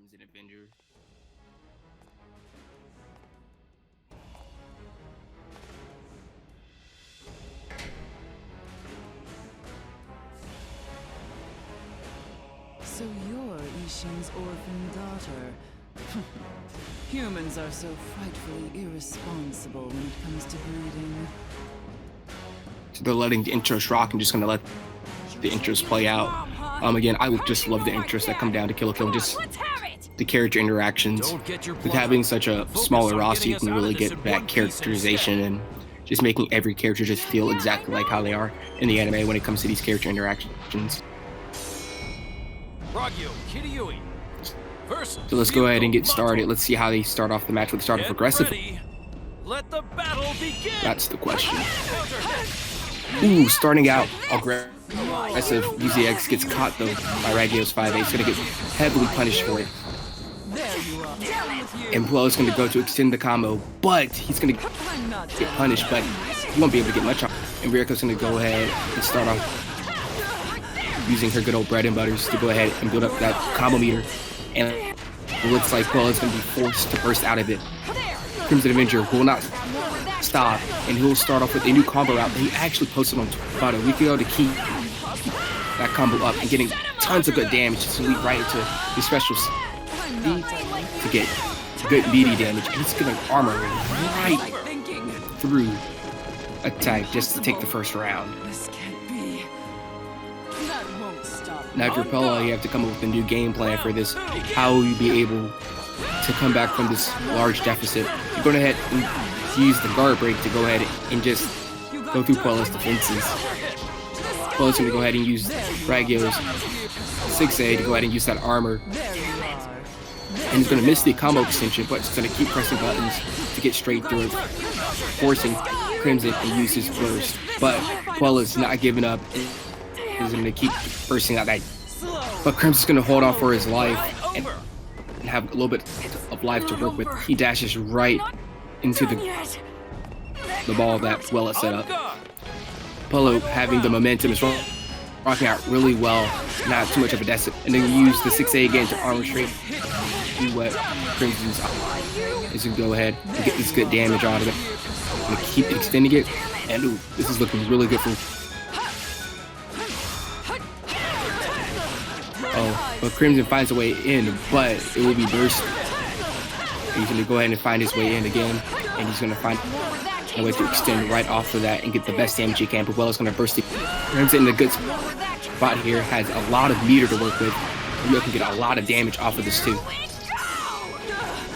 Crimson Avenger. So you're Ishin's orphan daughter. Humans are so frightfully irresponsible when it comes to breeding. So they're letting the intros rock. I'm just gonna let the intros play out. Again, I just love the intros that come down to Kill la Kill. Just the character interactions. With having such a smaller roster, you can really get that characterization and just making every character just feel exactly like how they are in the anime when it comes to these character interactions. So let's go ahead and get started. Let's see how they start off the match. With the start of aggressive. Let the battle begin. That's the question. Ooh, starting out aggressive. UZX gets caught though by Ragio's 5A. He's gonna get heavily punished for it. And Puella's gonna go to extend the combo, but he's gonna get punished, but he won't be able to get much off. And Ryuko's gonna go ahead and start off using her good old bread and butters to go ahead and build up that combo meter. And it looks like Puella's gonna be forced to burst out of it. Crimson Avenger will not stop, and he'll start off with a new combo route that he actually posted on about a week ago to keep that combo up and getting tons of good damage to lead right into his special speed to get good meaty damage. And he's gonna armor right through attack just to take the first round. Now if you're Puella, you have to come up with a new game plan for this. How will you be able to come back from this large deficit? You're going ahead and use the guard break to go ahead and just go through Puella's defenses. Puella's going to go ahead and use Ragio's 6A to go ahead and use that armor. And he's going to miss the combo extension, but he's going to keep pressing buttons to get straight through it, forcing Crimson to use his burst. But Puella's not giving up. He's going to keep bursting out that. But Crimson's going to hold on for his life and have a little bit of life to work with. He dashes right into the ball that Puella set up. Puella having the momentum is rocking out really well, not too much of a deficit. And then you use the 6A again to armor straight do what Crimson's is going to go ahead and get this good damage out of it. And keep extending it. And ooh, this is looking really good for but Crimson finds a way in, but it will be burst. He's going to go ahead and find his way in again, and he's going to find a way to extend right off of that and get the best damage he can. But Puella's going to burst it. Crimson in a good spot here, has a lot of meter to work with. You can get a lot of damage off of this too.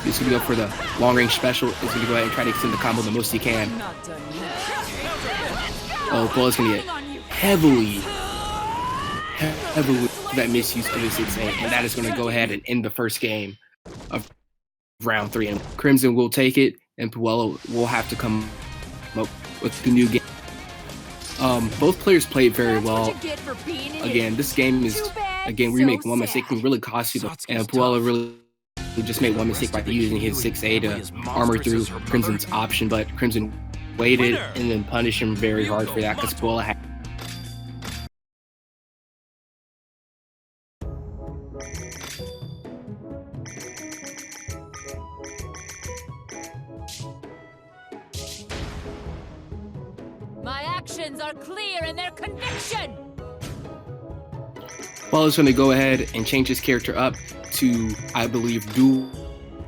He's going to go for the long range special. He's going to go ahead and try to extend the combo the most he can. Oh, Puella's going to get heavily that misuse of the 6A, and that is going to go ahead and end the first game of round 3. And Crimson will take it, and Puella will have to come up with the new game. Both players played very well. Again, this game is a game where you make one mistake can really cost you, and Puella really just made one mistake by using his 6A to armor through Crimson's option, but Crimson waited and then punished him very hard for that because Puella had My actions are clear in their conviction. Puella's going to go ahead and change his character up to, I believe, Dual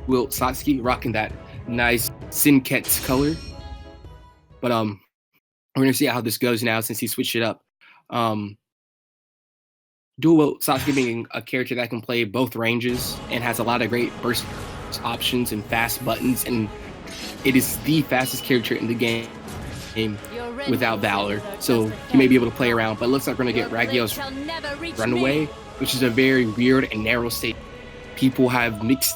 Wilt Satsuki, rocking that nice Sinket's color. But we're going to see how this goes now since he switched it up. Dual Wilt Satsuki being a character that can play both ranges and has a lot of great burst options and fast buttons, and it is the fastest character in the game without Valor, so he may be able to play around, but it looks like we're going to get Ragio's Runaway, which is a very weird and narrow state. People have mixed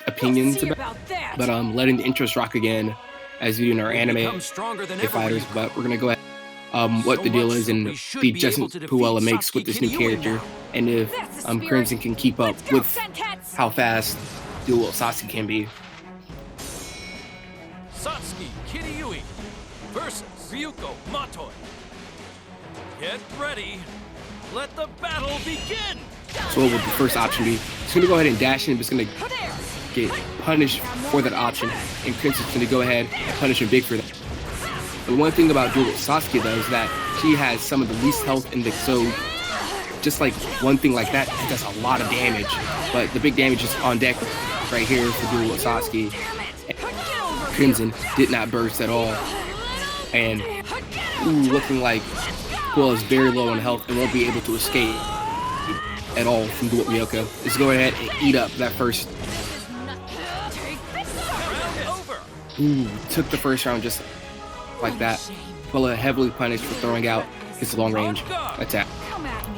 opinions about that, but letting the intros rock again as we do in our anime fighters, but we're going to go ahead what the deal is and the adjustments Puella makes with this new character, and if Crimson can keep up with how fast Dual Satsuki can be. Satsuki Kiryu versus Ryuko Matoi. Get ready. Let the battle begin. So what would the first option be? He's gonna go ahead and dash in, but it's gonna get punished for that option, and Crimson's gonna go ahead and punish him big for that. The one thing about duel with Sasuke though is that she has some of the least health in the, so just like one thing like that, it does a lot of damage. But the big damage is on deck right here for duel with Sasuke. Crimson did not burst at all, and looking like Puella is very low in health and won't be able to escape at all from duel with Ryoko. Let's go ahead and eat up that first. Took the first round just like that. Puella heavily punished for throwing out his long range attack.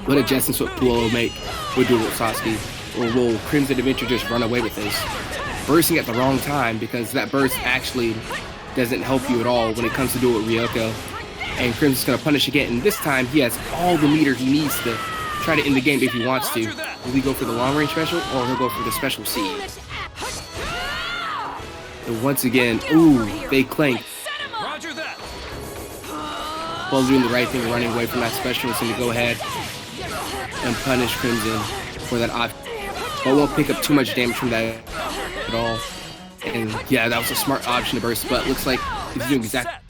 What adjustments would Puella make with duel with Sasuke? Or will Crimson Adventure just run away with this? Bursting at the wrong time, because that burst actually doesn't help you at all when it comes to duel with Ryoko. And Crimson's gonna punish again, and this time he has all the meter he needs to try to end the game if he wants to. Will he go for the long range special, or he'll go for the special C? And once again, they clank. Roger that. While doing the right thing, running away from that special, is going to go ahead and punish Crimson for that option. But won't pick up too much damage from that at all. And yeah, that was a smart option to burst, but looks like he's doing exactly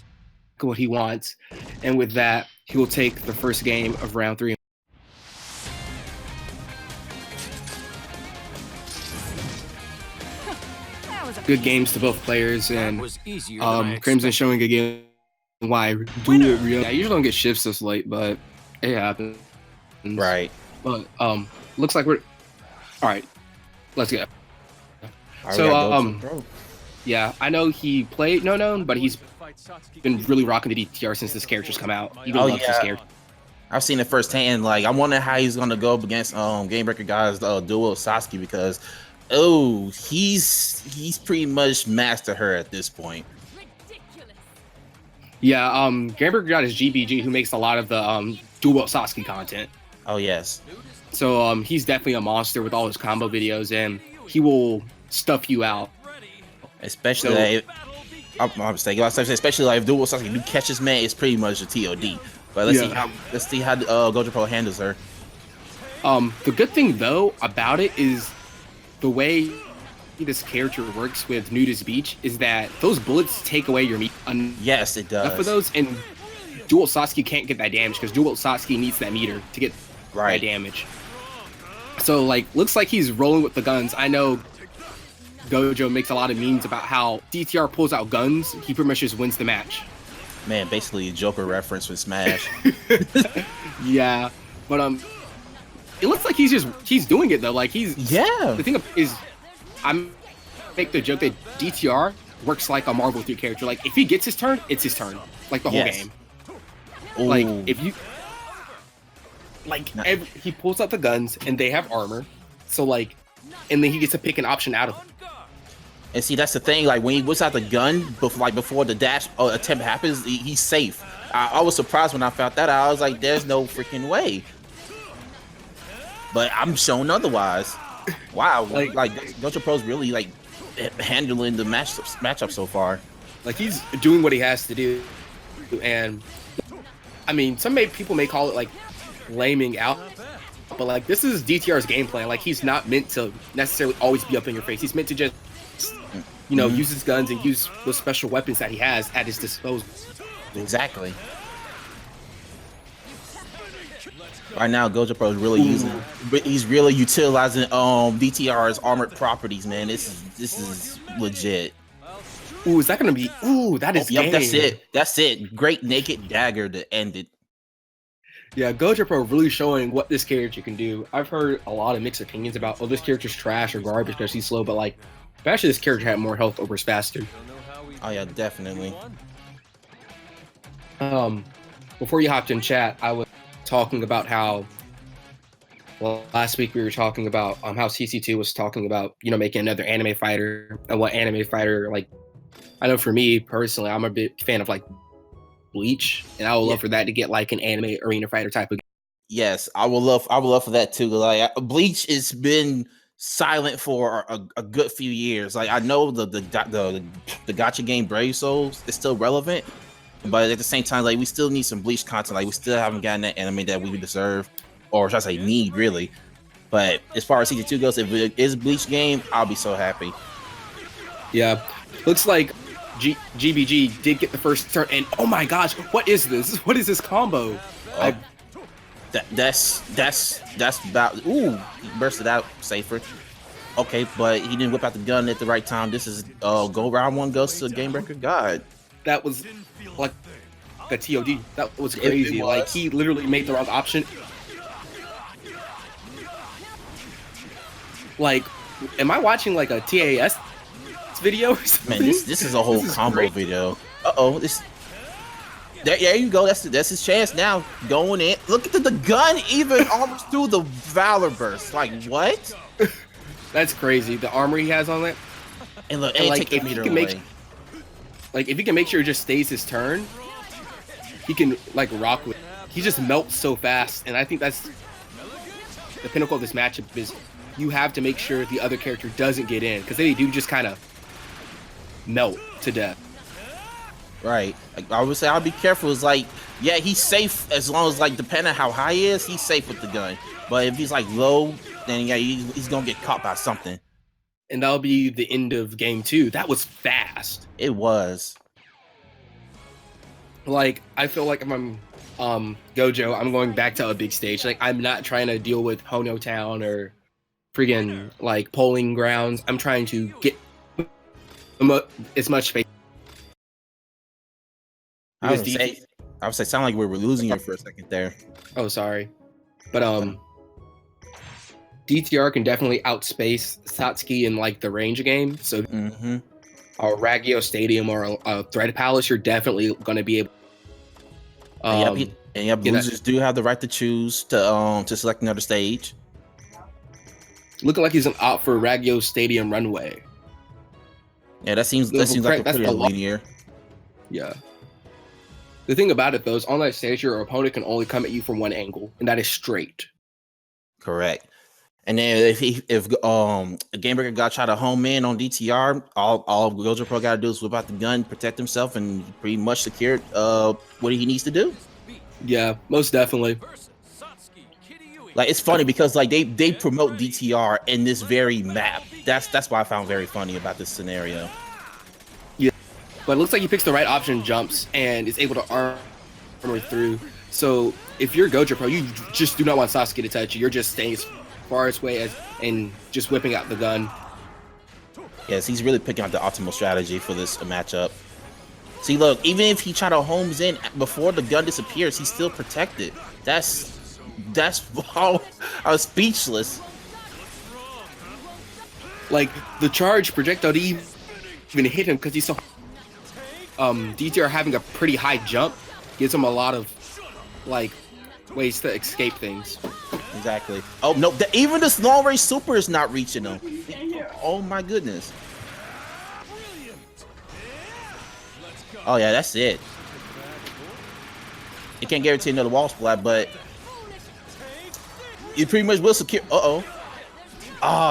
what he wants. And with that, he will take the first game of round 3. Good games to both players, and Crimson showing again why duel with Ryoko. Yeah, you usually don't get shifts this late, but it happens. Right. But looks like we're all right. Let's go. Yeah, I know he played No, but he's been really rocking the DTR since this character's come out. He loves this character. I've seen it firsthand. Like, I wonder how he's gonna go up against GameBreakerGod's duel with Sasuke, because he's pretty much mastered her at this point. Yeah, GameBreakerGod is GBG, who makes a lot of the duel with Sasuke content. Oh yes. So he's definitely a monster with all his combo videos, and he will stuff you out. Especially I'm mistaken. Especially like if duel with Sasuke do catches man, it's pretty much a TOD. But let's see how GojoPro handles her. The good thing though about it is the way this character works with Nudist Beach is that those bullets take away your meat. Yes, it does. Enough of those, and duel Sasuke can't get that damage because duel Sasuke needs that meter to get that damage. So like, looks like he's rolling with the guns. I know Gojo makes a lot of memes about how DTR pulls out guns, he pretty much just wins the match. Man, basically a Joker reference with Smash. Yeah, but it looks like he's doing it though. Like the thing is, I make the joke that DTR works like a Marvel 3 character. Like if he gets his turn, it's his turn. Like the whole game. Like if you he pulls out the guns and they have armor, so like, and then he gets to pick an option out of them. And see, that's the thing. Like when he whips out the gun, before the dash attempt happens, he's safe. I was surprised when I found that out. I was like, "There's no freaking way." But I'm shown otherwise. Wow, like GojoPro's really like handling the matchup so far. Like he's doing what he has to do, and I mean, people may call it like laming out, but like this is DTR's game plan. Like he's not meant to necessarily always be up in your face. He's meant to just, use his guns and use the special weapons that he has at his disposal. Exactly. Right now, GojoPro is really he's really utilizing DTR's armored properties, man. This is legit. Ooh, is that gonna be? Ooh, that is. Yep, that's it. Great naked dagger to end it. Yeah, GojoPro really showing what this character can do. I've heard a lot of mixed opinions about, this character's trash or garbage because he's slow, but like, actually this character had more health over faster. Oh yeah, definitely. Before you hopped in chat, I was talking about how, last week we were talking about how CC2 was talking about, making another anime fighter, and what anime fighter, like, I know for me personally, I'm a big fan of like Bleach, and I would love for that to get like an anime arena fighter type of game. Yes, I would love for that too. Like Bleach has been silent for a good few years. Like I know the gacha game Brave Souls is still relevant, but at the same time, like we still need some Bleach content. Like we still haven't gotten that anime that we deserve, or should I say need really. But as far as season 2 goes, if it is Bleach game, I'll be so happy. Yeah, looks like GBG did get the first turn, and oh my gosh, what is this? What is this combo? That's about. Ooh, he bursted out safer. Okay, but he didn't whip out the gun at the right time. This is go round 1 goes to GameBreakerGod. That was like a TOD. That was crazy. Like he literally made the wrong option. Like, am I watching like a TAS video or something? Man, this is a whole combo video. There you go. That's his chance now. Going in. Look at the gun even almost through the Valor burst. Like what? That's crazy. The armor he has on it. And look, and like take the if meter he can away. if he can make sure it just stays his turn, he can like rock with. He just melts so fast, and I think that's the pinnacle of this matchup. Is you have to make sure the other character doesn't get in, because they do just kind of melt to death. Right. Like, I would say I'll be careful. It's like, yeah, he's safe as long as, like, depending on how high he is, he's safe with the gun. But if he's like low, then yeah, he's gonna get caught by something. And that'll be the end of game 2. That was fast. It was. Like, I feel like if I'm Gojo, I'm going back to a big stage. Like, I'm not trying to deal with Hono Town or friggin' like polling grounds. I'm trying to get as much space. I would say sound like we were losing you for a second there. Oh, sorry. But DTR can definitely outspace Satsuki in like the range game. So a Raggio Stadium or a Thread Palace, you're definitely gonna be able. Losers do have the right to choose to select another stage. Looking like he's an opt for Raggio Stadium runway. Yeah, that seems like a pretty linear. Yeah. The thing about it though is on that stage your opponent can only come at you from one angle, and that is straight. Correct. And then if GameBreakerGod try to home in on DTR, all GojoPro gotta do is whip out the gun, protect himself, and pretty much secure what he needs to do. Yeah, most definitely. Like, it's funny because like they promote DTR in this very map. That's why I found very funny about this scenario. Yeah, but it looks like he picks the right option, jumps, and is able to armor through. So if you're GojoPro, you just do not want Sasuke to touch you. You're just staying as far away as and just whipping out the gun. Yes, he's really picking out the optimal strategy for this matchup. See, look, even if he try to homes in before the gun disappears, he's still protected. That's how I was speechless. Like the charge projectile didn't even hit him because he saw DTR having a pretty high jump gives him a lot of like ways to escape things. Exactly. Oh no, even this long range super is not reaching him. Oh my goodness. Oh yeah, that's it. You can't guarantee another wall splat, but you pretty much will secure. Oh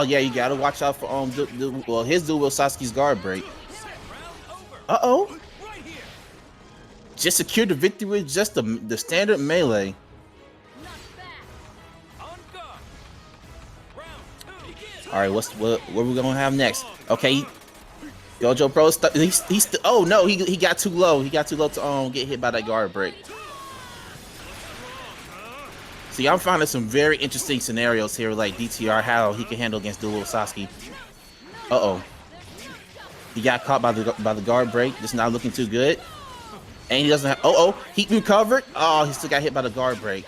yeah, you gotta watch out for his duel with Sasuke's guard break. Just secured the victory with just the standard melee. All right, what are we gonna have next? Okay, GojoPro. He's oh no, he got too low. He got too low to get hit by that guard break. See, I'm finding some very interesting scenarios here, like DTR, how he can handle against dual Sasuke. He got caught by the guard break. This is not looking too good. And he doesn't have. He recovered. Oh, he still got hit by the guard break.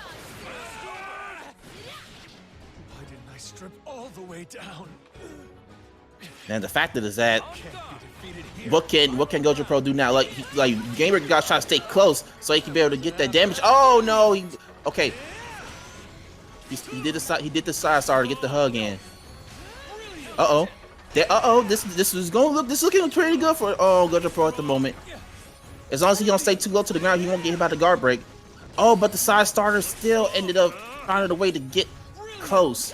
Why didn't I strip all the way down? And the fact is that what can GojoPro do now? Like GameBreakerGod trying to stay close so he can be able to get that damage. Oh no! Okay. He did the side starter to get the hug in. This is looking pretty good for GojoPro at the moment. As long as he don't stay too low to the ground, he won't get hit by the guard break. Oh, but the side starter still ended up finding a way to get close.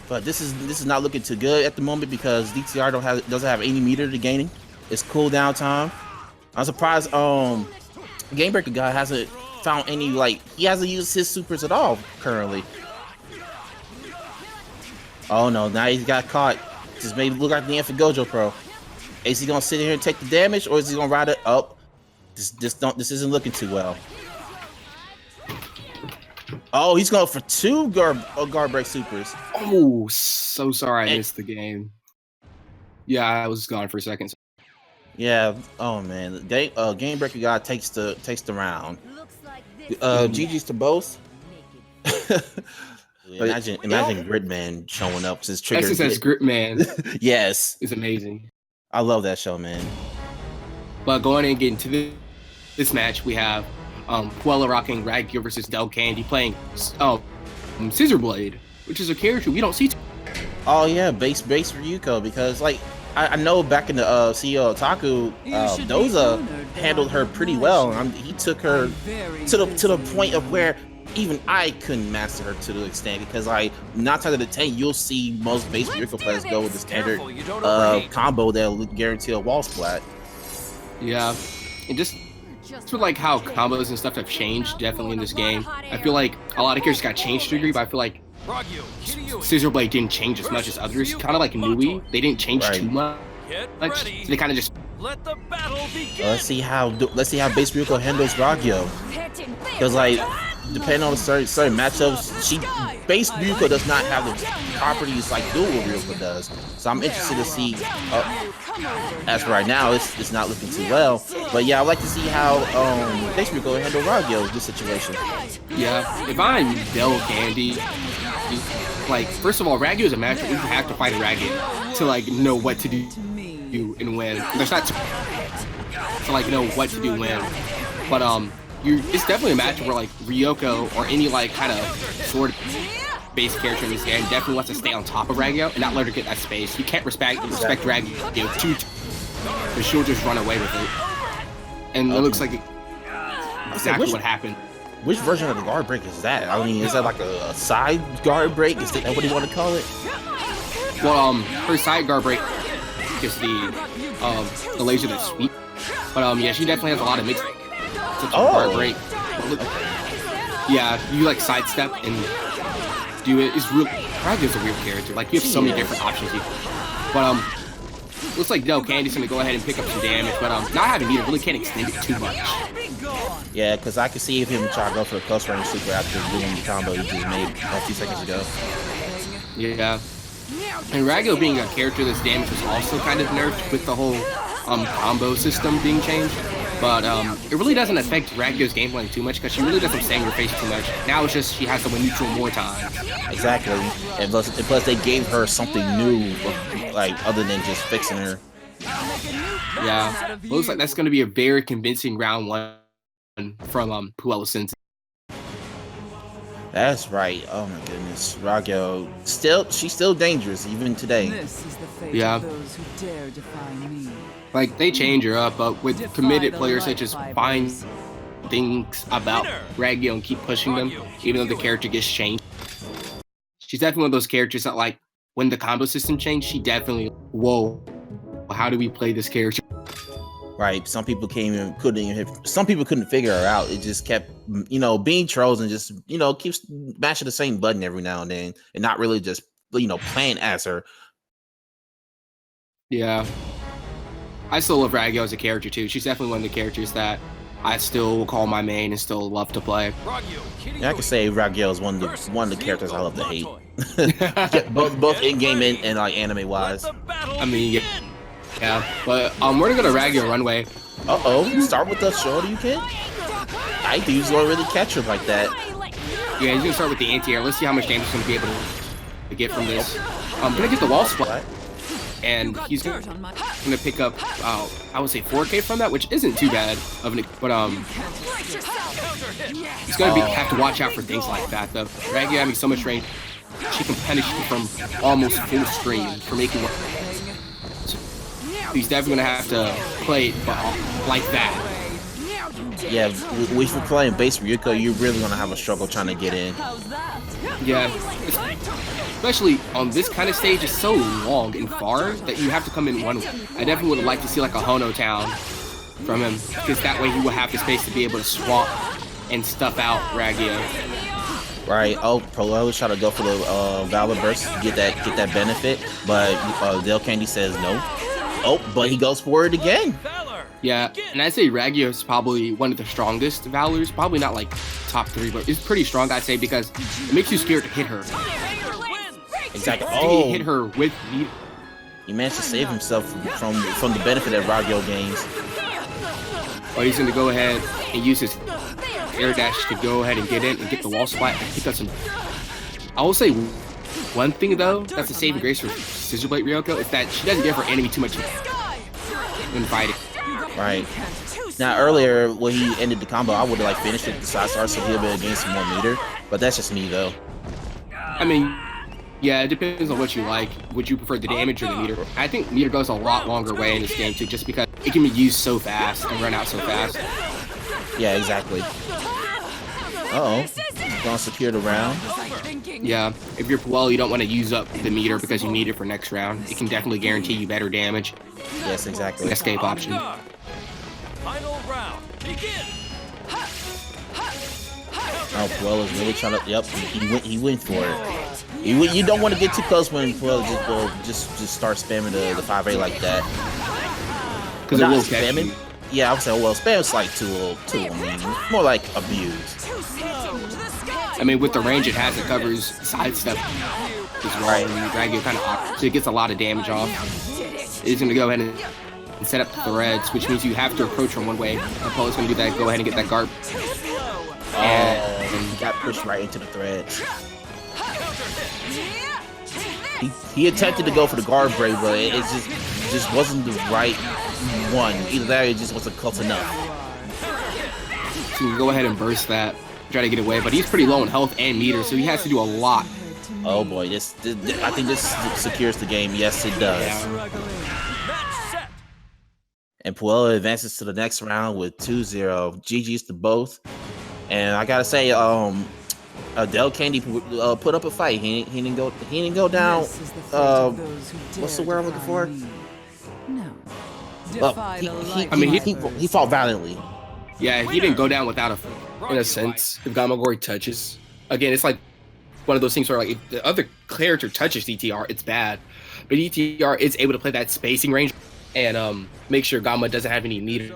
But this is not looking too good at the moment because DTR doesn't have any meter to gaining. It's cooldown time. I'm surprised GameBreakerGod hasn't found any, like, he hasn't used his supers at all currently. Oh no, now he's got caught. Just made it look like the end for GojoPro. Is he gonna sit here and take the damage, or is he gonna ride it up? This isn't looking too well. Oh, he's going for 2 guard break supers. Oh, so sorry I missed the game. Yeah, I was gone for a second. Yeah. Oh man, GameBreakerGod takes the round. GG's to both. Imagine Gridman showing up. His trigger. Texas says Gridman. Yes, it's amazing. I love that show, man. But going and getting to this match, we have Puella rocking Ragyo versus DelCandy playing Scissorblade, which is a character we don't see. Oh yeah, base Ryuko, because like I know back in the CEO Otaku, Doza handled her pretty well. He took her to the point of where even I couldn't master her to the extent, because like 9 times out of 10 you'll see most base Ryuko players go with the standard combo that'll guarantee a wall splat. Yeah, and just with like how combos and stuff have changed definitely in this game. I feel like a lot of characters got changed to a degree, but I feel like Scissorblade didn't change as much as others. Kind of like Nui, they didn't change too much. So they kind of just. Let the battle begin. Let's see how base Ryuko handles Ragyo, because like depending on certain matchups, base Ryuko does not have the properties like dual Ryuko does. So I'm interested to see. As for right now, it's not looking too well. But yeah, I'd like to see how base Ryuko handle Ragyo in this situation. Yeah, if I'm DelCandy, like first of all, Ragyo is a matchup where you have to fight a Ragyo to like know what to do and when. There's not to like know what to do when, but it's definitely a matchup where like Ryoko or any like kind of sword based character in this game definitely wants to stay on top of Ragyo and not let her get that space. You can't respect Ragyo too, because she'll just run away with it. And it looks like exactly what happened. Which version of the guard break is that? I mean, is that like a side guard break? Is that what you want to call it? Well, her side guard break is the laser that sweep. But yeah, she definitely has a lot of mixed guard break. Yeah, you like sidestep and do it. It's real. Ragyo's a weird character. Like you have so many different options. But looks like DelCandy's gonna go ahead and pick up some damage. But not having either really can't extend it too much. Yeah, because I could see him try to go for a close range super after doing the combo he just made a few seconds ago. Yeah. And Ragyo being a character that's damage was also kind of nerfed with the whole combo system being changed. But it really doesn't affect Ragyo's gameplay too much, because she really doesn't stay in your face too much. Now it's just she has to win neutral more times. Exactly. And plus they gave her something new, like other than just fixing her. Yeah. Looks like that's going to be a very convincing round 1 from PuellaSins. That's right. Oh my goodness. Ragyo she's still dangerous even today. This is the fate of those who dare defy me. Like they change her up, but with committed players that just find things about Ragyo and keep pushing them, even though the character gets changed. She's definitely one of those characters that like when the combo system changed, she definitely, whoa, how do we play this character? Right. Some people couldn't figure her out. It just kept, being trolls and just, keeps mashing the same button every now and then and not really just, playing as her. Yeah. I still love Ragyo as a character too. She's definitely one of the characters that I still will call my main and still love to play. Yeah, I can say Ragyo is one of the characters I love to hate. both in game and like anime wise. I mean, yeah. But we're gonna go to Ragyo Runway. Start with the shoulder, kid. I think he's gonna really catch her like that. Yeah, he's gonna start with the anti-air. Let's see how much damage he's gonna be able to get from this. I'm gonna get the wall splat. And he's gonna pick up, I would say 4K from that, which isn't too bad of an, but he's gonna have to watch out for things like that. Though Ragyo having so much range, she can punish you from almost full screen for making one. So he's definitely gonna have to play it like that. Yeah, if you're playing base Ryuko, you're really gonna have a struggle trying to get in. Yeah, especially on this kind of stage, it's so long and far that you have to come in one way. I definitely would have liked to see like a Hono Town from him, because that way he will have the space to be able to swap and stuff out Raggio. Right. Oh, Polo was trying to go for the Valor Burst to get that benefit, but DelCandy says no. Oh, but he goes for it again. Yeah, and I'd say Raggio is probably one of the strongest Valors. Probably not like top 3, but it's pretty strong, I'd say, because it makes you scared to hit her. Exactly. Oh, hit her with meter. He managed to save himself from the benefit that Raggio gains. Oh, he's gonna go ahead and use his air dash to go ahead and get in and get the wall splat and pick up some. I will say one thing though, that's a saving grace for Scissor Blade Ryoko, is that she doesn't give her enemy too much when fighting. Right. Now earlier when he ended the combo, I would have like finished it with the side star so he'll be able to gain some more meter. But that's just me though. I mean, yeah, it depends on what you like. Would you prefer the damage or the meter? I think meter goes a lot longer way in this game too, just because it can be used so fast and run out so fast. Yeah, exactly. Uh-oh. He's gonna secure the round. Yeah, if you're Puella, you don't want to use up the meter because you need it for next round. It can definitely guarantee you better damage. Yes, exactly. Escape option. Final round. Begin. Oh, Puella's really trying to. Yep, he went for it. You don't want to get too close when Puella just start spamming the 5A like that. Because it will catch you. Yeah, I would say, well, spam's like too mean. More like abused. I mean, with the range it has, it covers sidestep as well. Right. And Raggio kind of, so it gets a lot of damage off. It's going to go ahead and set up the threads, which means you have to approach from one way. Apollo's going to do that. Go ahead and get that guard. And he got pushed right into the threads. He attempted to go for the guard break, but it just wasn't the right one. Either that or it just wasn't close enough. So you go ahead and burst that, try to get away, but he's pretty low in health and meter, so he has to do a lot. Oh boy, this I think this secures the game. Yes, it does. Yeah. And Puella advances to the next round with 2-0. GG's to both. And I gotta say, DelCandy put up a fight. He didn't go down. What's the word I'm looking for? No. Well, he fought valiantly. Yeah, he didn't go down without in a sense. If Gamagori touches, again, it's like one of those things where like if the other character touches DTR, it's bad. But DTR is able to play that spacing range and make sure Gamma doesn't have any meter.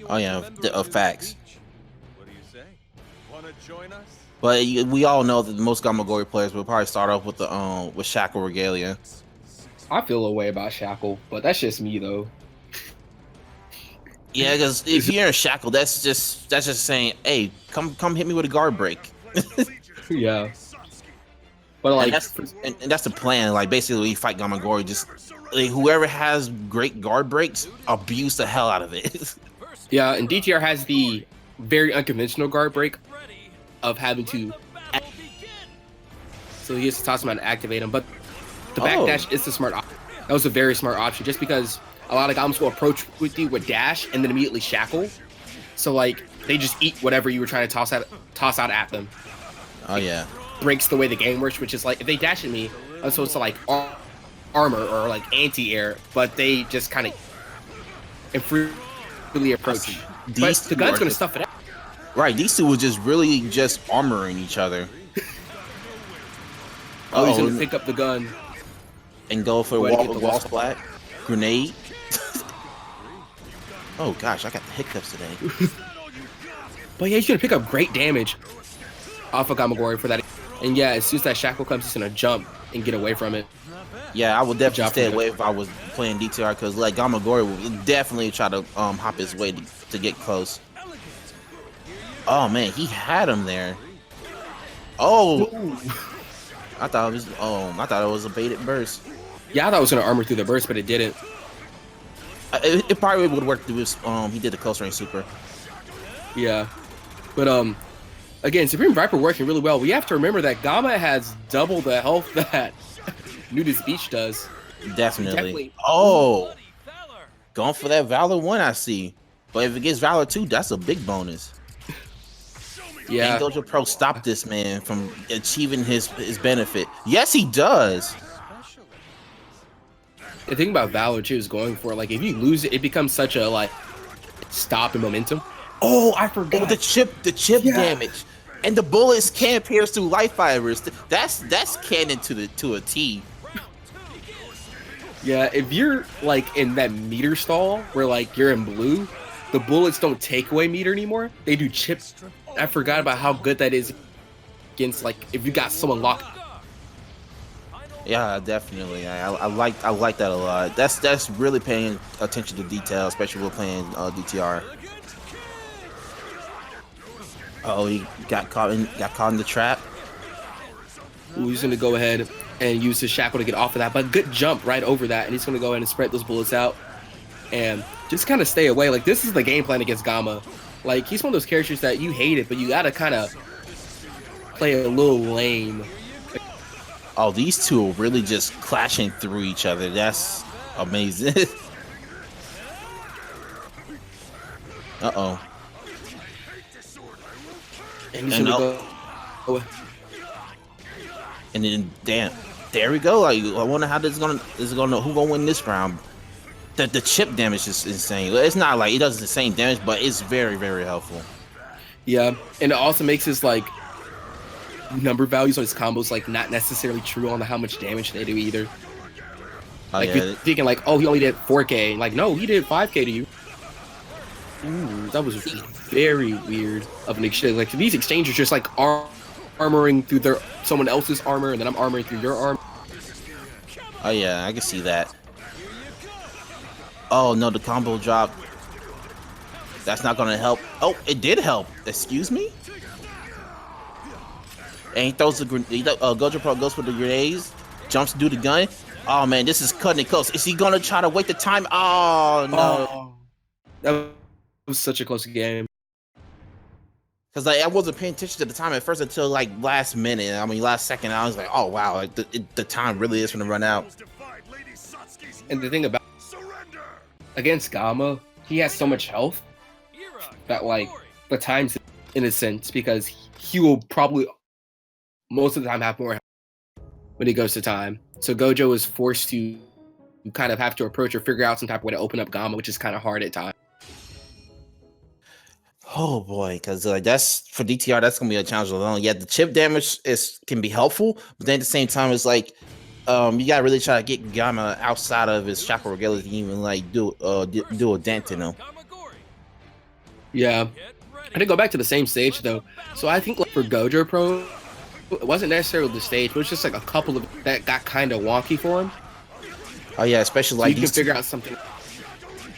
Oh yeah, facts. What do you say? Want to join us? But we all know that most Gamagori players will probably start off with the with Shackle Regalia. I feel a way about Shackle, but that's just me though. Yeah, because if you're in Shackle, that's just saying, hey, come hit me with a guard break. Yeah. But like, and that's the plan. Like basically, when you fight Gamagori, just like, whoever has great guard breaks, abuse the hell out of it. Yeah, and DTR has the very unconventional guard break of having to. So he has to toss him out and activate him, but the backdash is the smart option. That was a very smart option, just because a lot of Gams will approach with you with dash and then immediately shackle. So like they just eat whatever you were trying to toss out at them. Oh yeah. Breaks the way the game works, which is like if they dash at me, I'm supposed to like armor or like anti-air, but they just kind of freely approach. But the gun's gonna stuff it out. Right, these two were just really just armoring each other. Oh, he's gonna pick up the gun and go for wall splat, grenade. Oh gosh, I got the hiccups today. But yeah, he's gonna pick up great damage off of Gamagori for that. And yeah, as soon as that shackle comes, he's gonna jump and get away from it. Yeah, I would definitely stay away if I was playing DTR, because like Gamagori would definitely try to hop his way to get close. Oh man, he had him there. Oh, I thought it was a baited burst. Yeah, I thought it was gonna armor through the burst, but it didn't. It probably would work through his he did the close range super. Yeah, but again, SupremeVipor working really well. We have to remember that Gamma has double the health that Nudist Beach does. Definitely. Oh, going for that Valor 1, I see. But if it gets Valor 2, that's a big bonus. Yeah. Can GojoPro stop this man from achieving his benefit? Yes, he does. The thing about Valor too is going for like if you lose it, it becomes such a like stop in momentum. Oh, I Oh, forgot. the chip Yeah. damage, and the bullets can pierce through life fibers. That's canon to a T. Yeah, if you're like in that meter stall where like you're in blue, the bullets don't take away meter anymore. They do chip. I forgot about how good that is against like if you got someone locked. Yeah, definitely. I like that a lot. That's really paying attention to detail, especially when playing DTR. Oh, he got caught in the trap. Ooh, he's gonna go ahead and use his shackle to get off of that, but good jump right over that, and he's gonna go ahead and spread those bullets out and just kind of stay away. Like this is the game plan against Gamma. Like he's one of those characters that you hate it, but you gotta kind of play a little lame. Oh, these two are really just clashing through each other. That's amazing. Uh-oh. And he's gonna go. And then, damn, there we go. Like, I wonder how who gonna win this round. The chip damage is insane. It's not like it does the same damage, but it's very, very helpful. Yeah, and it also makes his like number values on his combos like not necessarily true on how much damage they do either. Like you're thinking like, oh, he only did 4K. Like, no, he did 5K to you. Ooh, that was very weird of an exchange. Like these exchanges just like armoring through someone else's armor, and then I'm armoring through your armor. Oh yeah, I can see that. Oh no, the combo drop. That's not gonna help. Oh, it did help. Excuse me. And he throws the GojoPro goes for the grenades, jumps to do the gun. Oh man, this is cutting it close. Is he gonna try to wait the time? Oh no. Oh, that was such a close game. Cause like I wasn't paying attention to the time at first until like last minute. I mean, last second. I was like, oh wow, like the time really is gonna run out. And the thing about against Gamma, he has so much health that like the time's in a sense because he will probably most of the time have more health when he goes to time. So Gojo is forced to kind of have to approach or figure out some type of way to open up Gamma, which is kind of hard at times. Oh boy, because like that's for DTR, that's gonna be a challenge alone. Yeah, the chip damage can be helpful, but then at the same time, it's like you gotta really try to get Gamma outside of his shackle regalia to even like do a dent in him. Yeah, I did go back to the same stage though. So I think like for GojoPro, it wasn't necessarily the stage, but it was just like a couple of that got kind of wonky for him. Oh yeah, especially So like you can figure out something.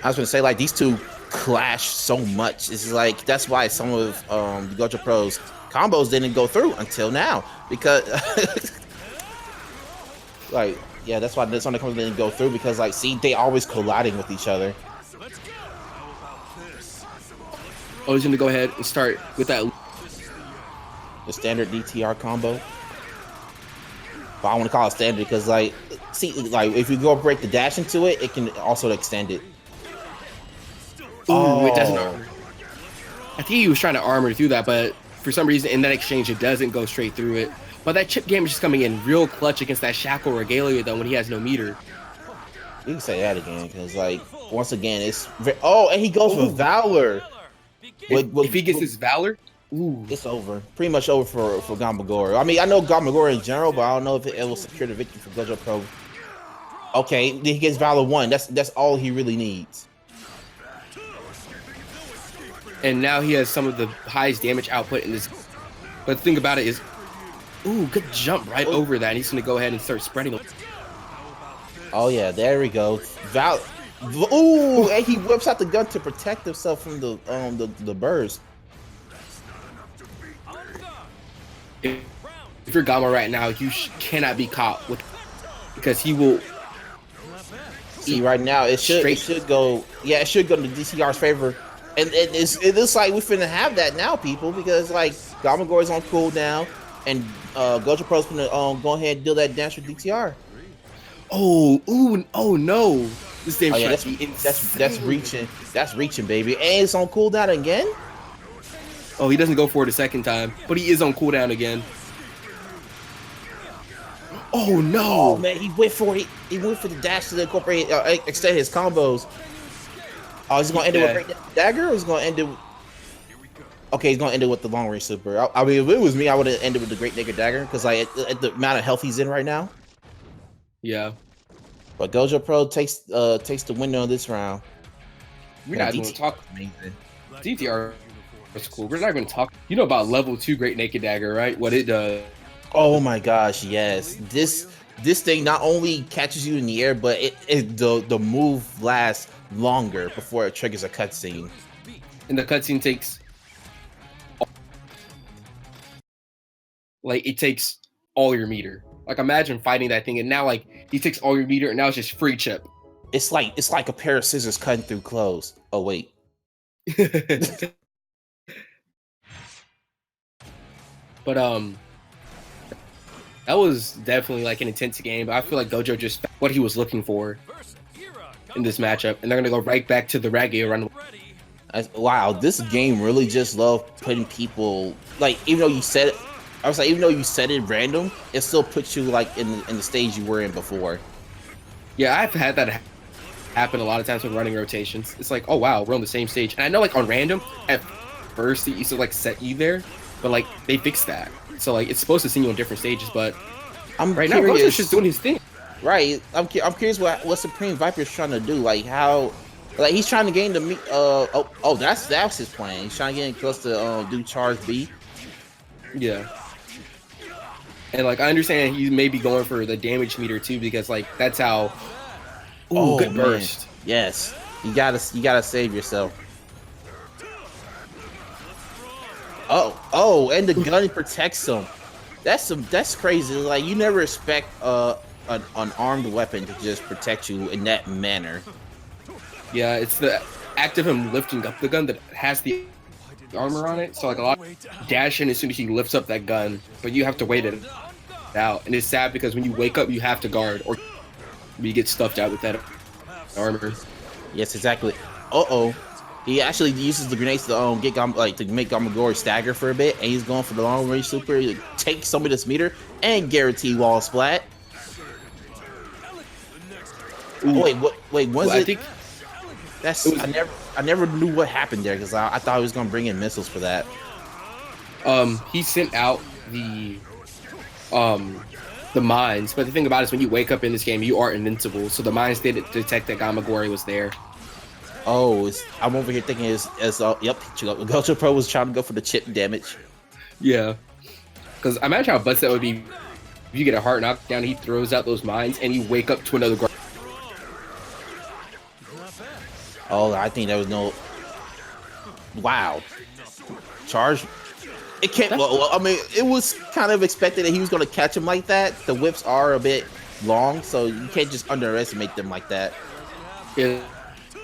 I was gonna say like these two clash so much. It's like that's why some of the GojoPro's combos didn't go through until now because like yeah, that's why some of the combos didn't go through because like see they always colliding with each other. I was gonna go ahead and start with that. The standard DTR combo. But I want to call it standard because like see like if you go break the dash into it, it can also extend it. Ooh, it doesn't armor. I think he was trying to armor through that, but for some reason in that exchange it doesn't go straight through it. But that chip damage is coming in real clutch against that shackle regalia though when he has no meter. You can say that again because like once again it's and he goes for Valor. If he gets his Valor, ooh, it's over. Pretty much over for Gamagori. I mean, I know Gamagori in general, but I don't know if it will secure the victory for GojoPro. Okay, then he gets Valor 1. That's all he really needs. and now he has some of the highest damage output in this. But the thing about it is, ooh, good jump right over that. And he's gonna go ahead and start spreading them. Oh yeah, there we go. Ooh, and he whips out the gun to protect himself from the burst. If you're Gamma right now, you cannot be caught with because he will. See, right now it should go. Yeah, it should go to DCR's favor, and it looks like we're finna have that now, people, because like Gamagori's on cooldown, and GojoPro's gonna go ahead and deal that dance with DTR. Oh, ooh, oh no! This damn that's reaching. That's reaching, baby, and it's on cooldown again. Oh, he doesn't go for it a second time, but he is on cooldown again. Oh no! Oh man, he went for it. He went for the dash to incorporate, extend his combos. Oh, is he gonna end it with a dagger, or is he gonna end it? Okay, he's gonna end it with the long range super. I mean, if it was me, I would have ended with the Great Naked Dagger because like at the amount of health he's in right now. Yeah. But GojoPro takes the window in this round. We're not going to talk. Amazing. DTR is cool. We're not going to talk. You know about level 2 Great Naked Dagger, right? What it does. Oh my gosh, yes. This thing not only catches you in the air, but the move lasts longer before it triggers a cutscene. And the cutscene takes it takes all your meter. Like imagine fighting that thing and now like he takes all your meter and now it's just free chip. It's like a pair of scissors cutting through clothes. Oh wait. But that was definitely like an intense game. But I feel like Gojo just found what he was looking for in this matchup, and they're gonna go right back to the Raggy run. Wow, this game really just loved putting people like even though you said it. I was like, even though you set it random, it still puts you like in the stage you were in before. Yeah, I've had that happen a lot of times with running rotations. It's like, oh wow, we're on the same stage. And I know like on random, at first it used to like set you there, but like they fixed that. So like it's supposed to send you on different stages, but right now Gojo's just doing his thing. Right. I'm curious what SupremeVipor's trying to do. Like how like he's trying to gain the that's his plan. He's trying to get close to do charge B. Yeah. And like I understand he may be going for the damage meter too, because like that's how good burst. Yes. You gotta save yourself. Oh, and the gun protects him. That's crazy. Like you never expect an armed weapon to just protect you in that manner. Yeah, it's the act of him lifting up the gun that has the armor on it. So like a lot dash in as soon as he lifts up that gun, but you have to wait it out. And it's sad because when you wake up, you have to guard, or you get stuffed out with that armor. Yes, exactly. He actually uses the grenades to get to make Gamagori stagger for a bit, and he's going for the long range super. He takes some of this meter and guarantee wall splat. Oh, wait, was it? I think I never knew what happened there because I thought he was gonna bring in missiles for that. He sent out the mines, but the thing about it is when you wake up in this game, you are invincible. So the mines didn't detect that Gamagori was there. Oh, I'm over here thinking yep, GojoPro was trying to go for the chip damage. Yeah, because imagine how butts that would be if you get a heart knockdown, he throws out those mines, and you wake up to another guard. Oh, I think there was no. Wow, charge. It can't. Well, I mean, it was kind of expected that he was going to catch him like that. The whips are a bit long, so you can't just underestimate them like that. Yeah.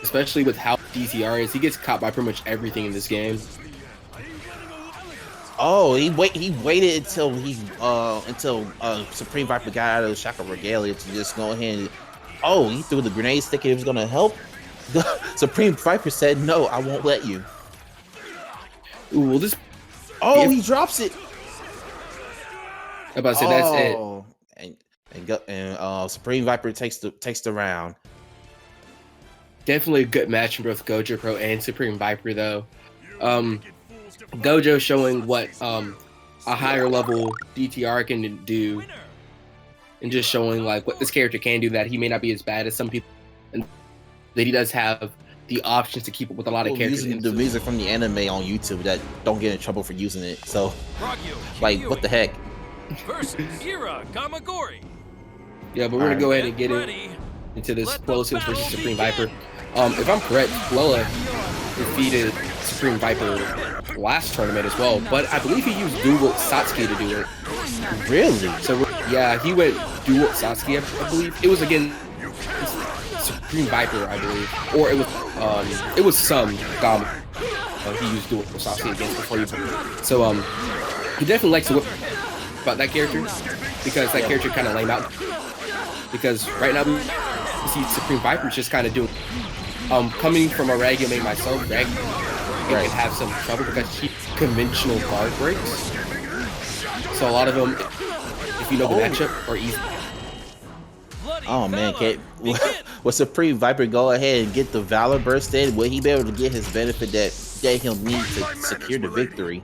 Especially with how DTR is, he gets caught by pretty much everything in this game. Oh, he waited until SupremeVipor got out of the Shackle Regalia to just go ahead and he threw the grenade stick. It was gonna help. The SupremeVipor said, "No, I won't let you." Ooh, well, this. He drops it. I'm about to say that's it. And SupremeVipor takes the round. Definitely a good match from both GojoPro and SupremeVipor, though. Gojo showing what a higher level DTR can do, and just showing like what this character can do, that he may not be as bad as some people, and that he does have the options to keep up with a lot of characters. Using the music from the anime on YouTube that don't get in trouble for using it. So, like, what the heck? Yeah, but we're gonna go ahead and get into this PuellaSins versus SupremeVipor. If I'm correct, Puella defeated SupremeVipor last tournament as well, but I believe he used dual Satsuki to do it. Really? So yeah, he went dual Satsuki, I believe. It was against SupremeVipor, I believe, or it was some Gama. He used dual Satsuki against before you. So he definitely likes to whip about that character because that character kind of lame out. Because right now we see SupremeVipor just kind of doing. Coming from a Raggy main myself, Raggy can have some trouble because she conventional guard breaks. So a lot of them, if you know the matchup, are easy. Oh man, will SupremeVipor go ahead and get the Valor burst in? Will he be able to get his benefit that that he'll need to secure the victory.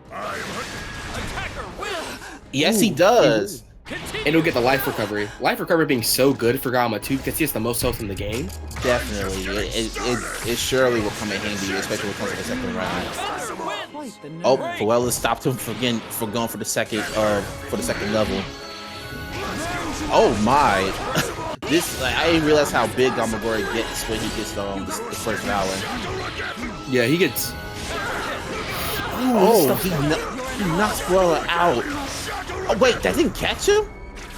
Yes, he does. And he'll get the life recovery. Life recovery being so good for Gamma too, because he has the most health in the game. Definitely, it surely will come in handy, especially when it comes to the second round. Oh, Puella stopped him for going for the second level. Oh my! I didn't realize how big Gamagori gets when he gets the first Valor. Yeah, he gets. Oh, he knocks Puella out. Oh wait, that didn't catch him?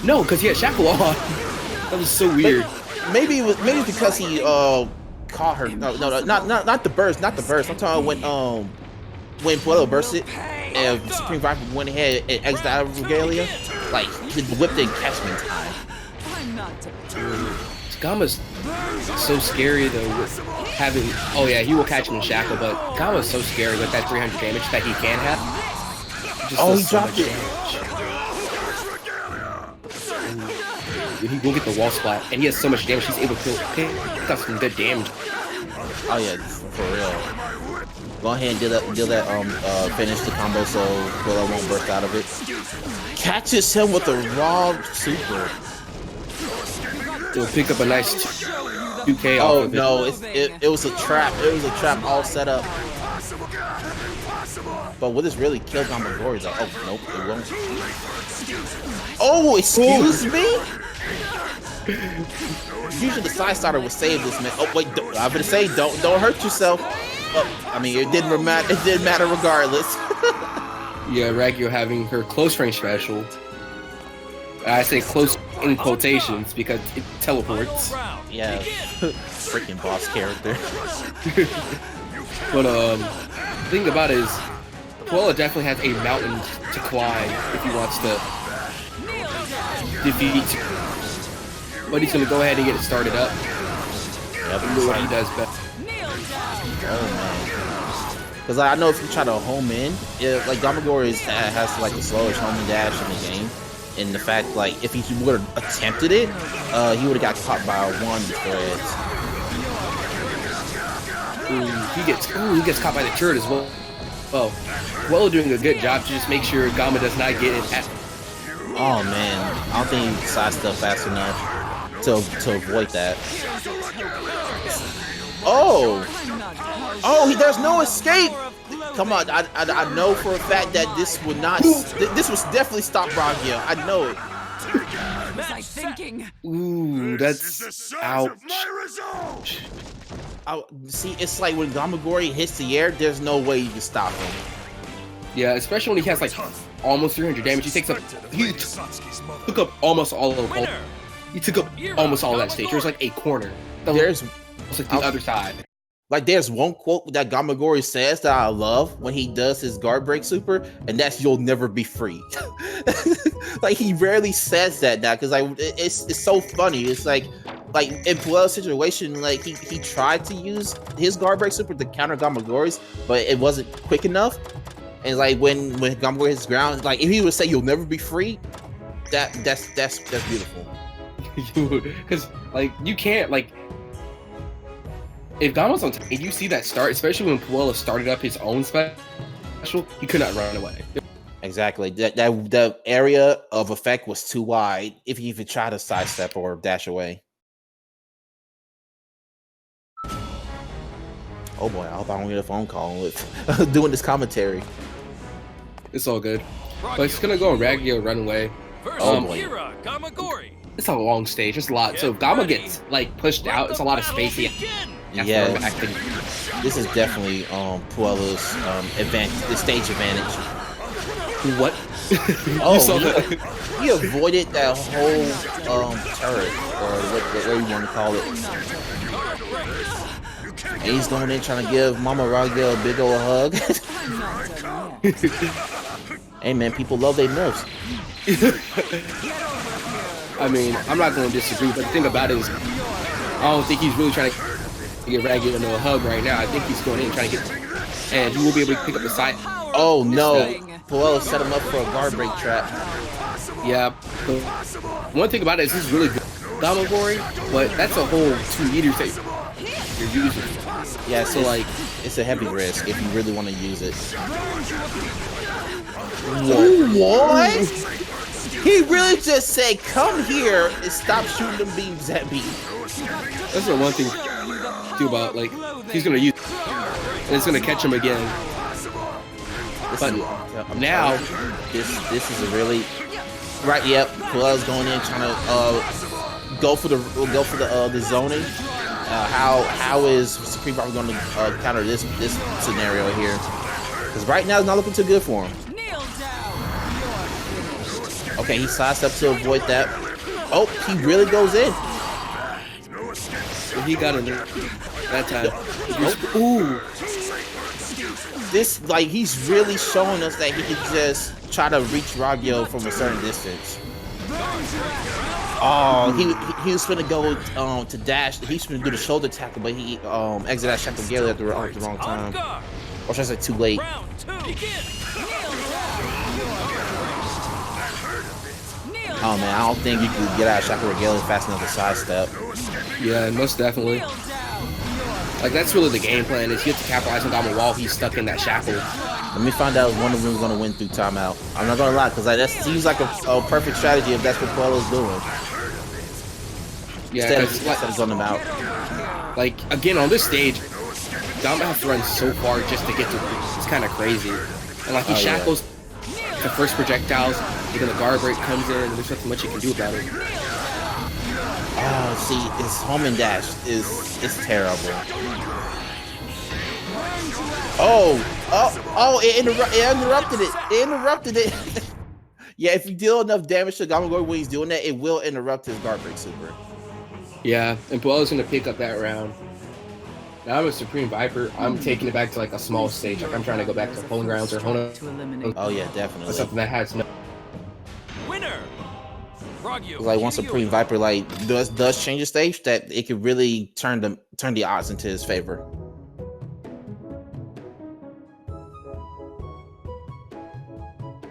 No, because he had Shackle on. That was so weird. Maybe it's because he caught her. No, not the burst, not the burst. I'm talking when Puella bursted and SupremeVipor went ahead and exited out of Regalia. Like the whip didn't catch me in time. Gamma's so scary though with having. Oh yeah, he will catch him in Shackle, but Gamma's so scary with that 300 damage that he can have. Oh, he dropped it. He will get the wall splat, and he has so much damage. He's able to pick up some good damage. Oh yeah, for real. Go ahead and deal that finish the combo so Puella won't burst out of it. Catches him with the raw super. He'll pick up a nice 2K off Oh of no, it was a trap. It was a trap all set up. But will this really kill Gamagori though? Oh nope, it won't. Oh, excuse me? Usually the side starter would save this man. Oh wait, I'm gonna say don't hurt yourself. Oh, I mean it didn't matter. It didn't matter regardless. Yeah, Raggio having her close range special. I say close in quotations because it teleports. Yeah, freaking boss character. But the thing about it is, Puella definitely has a mountain to climb if he wants to defeat. But he's gonna go ahead and get it started up. Yep, Do what he does best. Oh man. Because I know if you try to home in, like Gamagori has like the slowest homing dash in the game. And the fact, like, if he would have attempted it, he would have got caught by one threads. He gets caught by the turret as well. Oh, Puella doing a good job to just make sure Gamma does not get it. Oh man, I don't think he sidestepped fast enough to avoid that. Oh, there's no escape. Come on, I know for a fact that this would not. This was definitely stop Raggio. I know it. Was I thinking? Ooh, that's ouch. See, it's like when Gamagori hits the air, there's no way you can stop him. Yeah, especially when he has like almost 300 damage. He took up almost all of it. He took up almost all of that stage. There's like a corner. There's like the other side. Like there's one quote that Gamagori says that I love when he does his guard break super, and that's "You'll never be free." Like he rarely says that now because like it's so funny. It's like in Puella's situation, like he tried to use his guard break super to counter Gamagori's, but it wasn't quick enough. And like when Gamagori hits ground, like if he would say "You'll never be free," that's beautiful. Because like you can't like. If Gamma's on time and you see that start, especially when Puella started up his own special, he could not run away. Exactly. That area of effect was too wide if you even try to sidestep or dash away. Oh boy, I hope I don't get a phone call with doing this commentary. It's all good. But it's gonna go Raggio run away. Oh boy. It's a long stage, it's a lot. So if Gamma gets like pushed out, it's a lot of space. Yeah, this is definitely Puella's advantage, the stage advantage. What? Oh, he avoided that whole turret, or whatever you want to call it. And he's going in trying to give Mama Raggio a big old hug. Hey man, people love their nerfs. I mean, I'm not going to disagree, but the thing about it is, I don't think he's really trying to get Raggio into a hug right now. I think he's going in trying to get, and he will be able to pick up the side. Oh no, Puella set him up for a guard break trap. Yeah, one thing about it is this is really good Gamagori, but that's a whole 2 meters that you're using. Yeah, so like it's a heavy risk if you really want to use it. What? He really just said, "Come here and stop shooting them beams at me." That's the one thing too about like he's gonna use, and it's gonna catch him again. But now, this is a really right. Yep, Puella's going in trying to go for the zoning. How is SupremeVipor going to counter this scenario here? Because right now it's not looking too good for him. Okay, he sidestepped to avoid that. Oh, he really goes in. He got in there that time. Ooh. This, like, he's really showing us that he can just try to reach Ragyo from a certain distance. Oh, he was gonna go to dash. He's gonna do the shoulder tackle, but he exited that shackle Gale at the wrong time. Or should I say too late? Oh man, I don't think you can get out of shackle Gale fast enough to sidestep. Yeah, most definitely. Like that's really the game plan is you have to capitalize on Dama while he's stuck in that shackle. Let me find out if one of them is gonna win through timeout. I'm not gonna lie, because that seems like a perfect strategy if that's what Puella's doing. Yeah, instead of on them out. Like again on this stage, Dama has to run so far just to get to. It's kind of crazy, and like he shackles the first projectiles, and then the guard break comes in, and there's nothing much you can do about it. Oh, see, his home and dash is terrible. It interrupted it. Yeah, if you deal enough damage to Gamagori when he's doing that, it will interrupt his guard break super. Yeah, and Puella's gonna pick up that round. Now I'm a SupremeVipor. I'm taking it back to like a small stage. Like I'm trying to go back to Pulling Grounds or Hono. Oh yeah, definitely. Or something that has no. Winner. Like once SupremeVipor like does change the stage, that it could really turn the odds into his favor.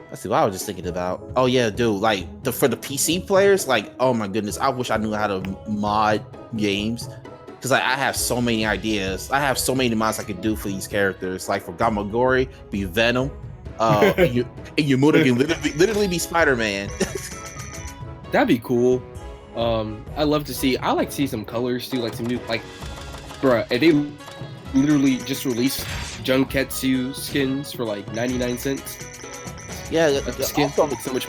Let's see what I was just thinking about. Oh yeah, dude, like for the PC players, like oh my goodness, I wish I knew how to mod games. Because I have so many ideas. I have so many mods I could do for these characters. Like for Gamagori, be Venom. And Yumuda can literally be Spider-Man. That'd be cool. I like to see some colors too, like some new, like, bruh, if they literally just released Junketsu skins for like 99 cents. Yeah, like the skins also, look so much.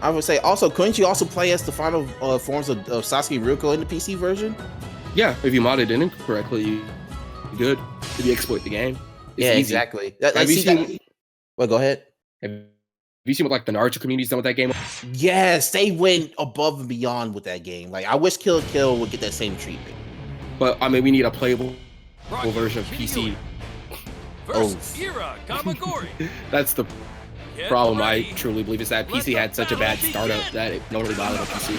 I would say also, couldn't you also play as the final forms of Sasuke and Ryuko in the PC version? Yeah, if you modded in correctly, you good. If you exploit the game. It's yeah, easy. Exactly. Have you seen? Well, go ahead. Have you seen what like the Naruto community's done with that game? Yes, they went above and beyond with that game. Like I wish Kill la Kill would get that same treatment. But I mean, we need a playable version of PC. That's the problem. I truly believe is that PC had such a bad startup that it don't really bother the PC.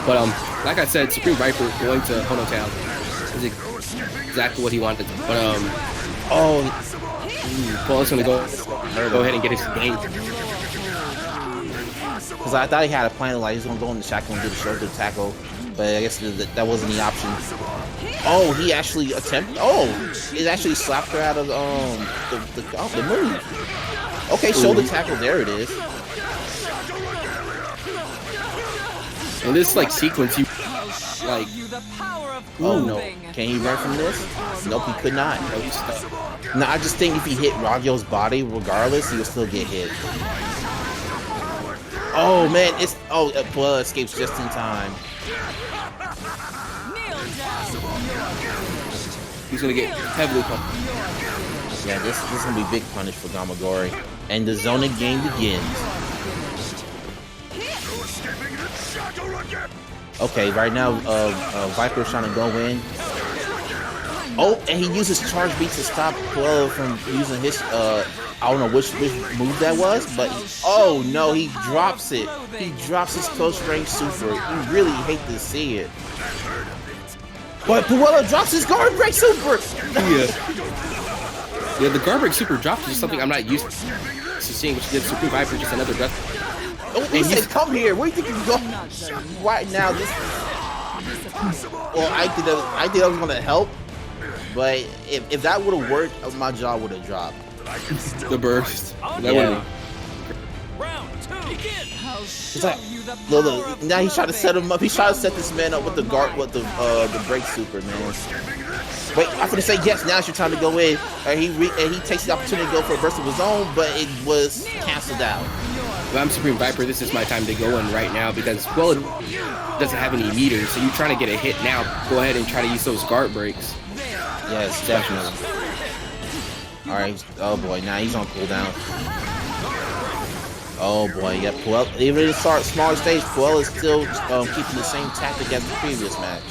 But like I said, SupremeVipor going to Hono Town is exactly what he wanted. But Puella's gonna go ahead and get his game. Because I thought he had a plan, like he's gonna go in the shackle and do the shoulder tackle, but I guess that wasn't the option. Oh, he actually attempted. Oh, it actually slapped her out of the move. Okay, shoulder tackle. There it is. In this like sequence, you like. Oh no! Can he run from this? Nope, he could not. No, he's stuck. No, I just think if he hit Ragyo's body, regardless, he will still get hit. Oh man, Puella escapes just in time. He's gonna get heavily punished. Yeah, this is gonna be big punish for Gamagori, and the zoning game begins. Okay, right now, Viper's trying to go in. Oh, and he uses charge beat to stop Puella from using his, I don't know which move that was, but, oh no, he drops it. He drops his close range super. You really hate to see it. But Puella drops his guard break super! Yeah, the guard break super drops is something I'm not used to seeing, which gives SupremeVipor just another breath. Oh, he said, come here. Where do you think you're going? Right now, this... Well, I think I was going to help. but if that would have worked, my jaw would have dropped. The burst. That Yeah. Round 2, begin. It's like, look, now he's trying to set him up. He's trying to set this man up with the break super, man. Wait, I'm gonna say yes. Now it's your time to go in. And he takes the opportunity to go for a burst of his own, but it was canceled out. Well, I'm SupremeVipor. This is my time to go in right now because, well, it doesn't have any meters, so you're trying to get a hit now. Go ahead and try to use those guard breaks. Yes, definitely. All right. Oh boy, now he's on cooldown. Oh boy, yeah. Puella, even in the smaller stage, Puella is still keeping the same tactic as the previous match.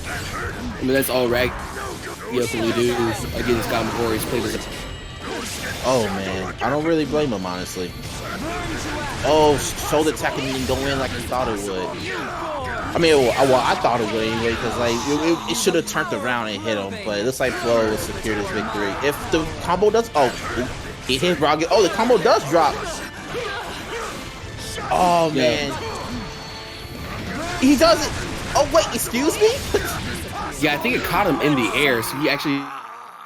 I mean, that's all Rag can we do against God before he's played as a... Oh man, I don't really blame him, honestly. Oh, shoulder attack and didn't go in like he thought it would. I mean, well, I thought it would anyway, because like it should have turned around and hit him, but it looks like Puella will secure this victory. If the combo does, he hit Rocket. Oh, the combo does drop. Oh man, he does it. Oh wait, excuse me. Yeah, I think it caught him in the air, so he actually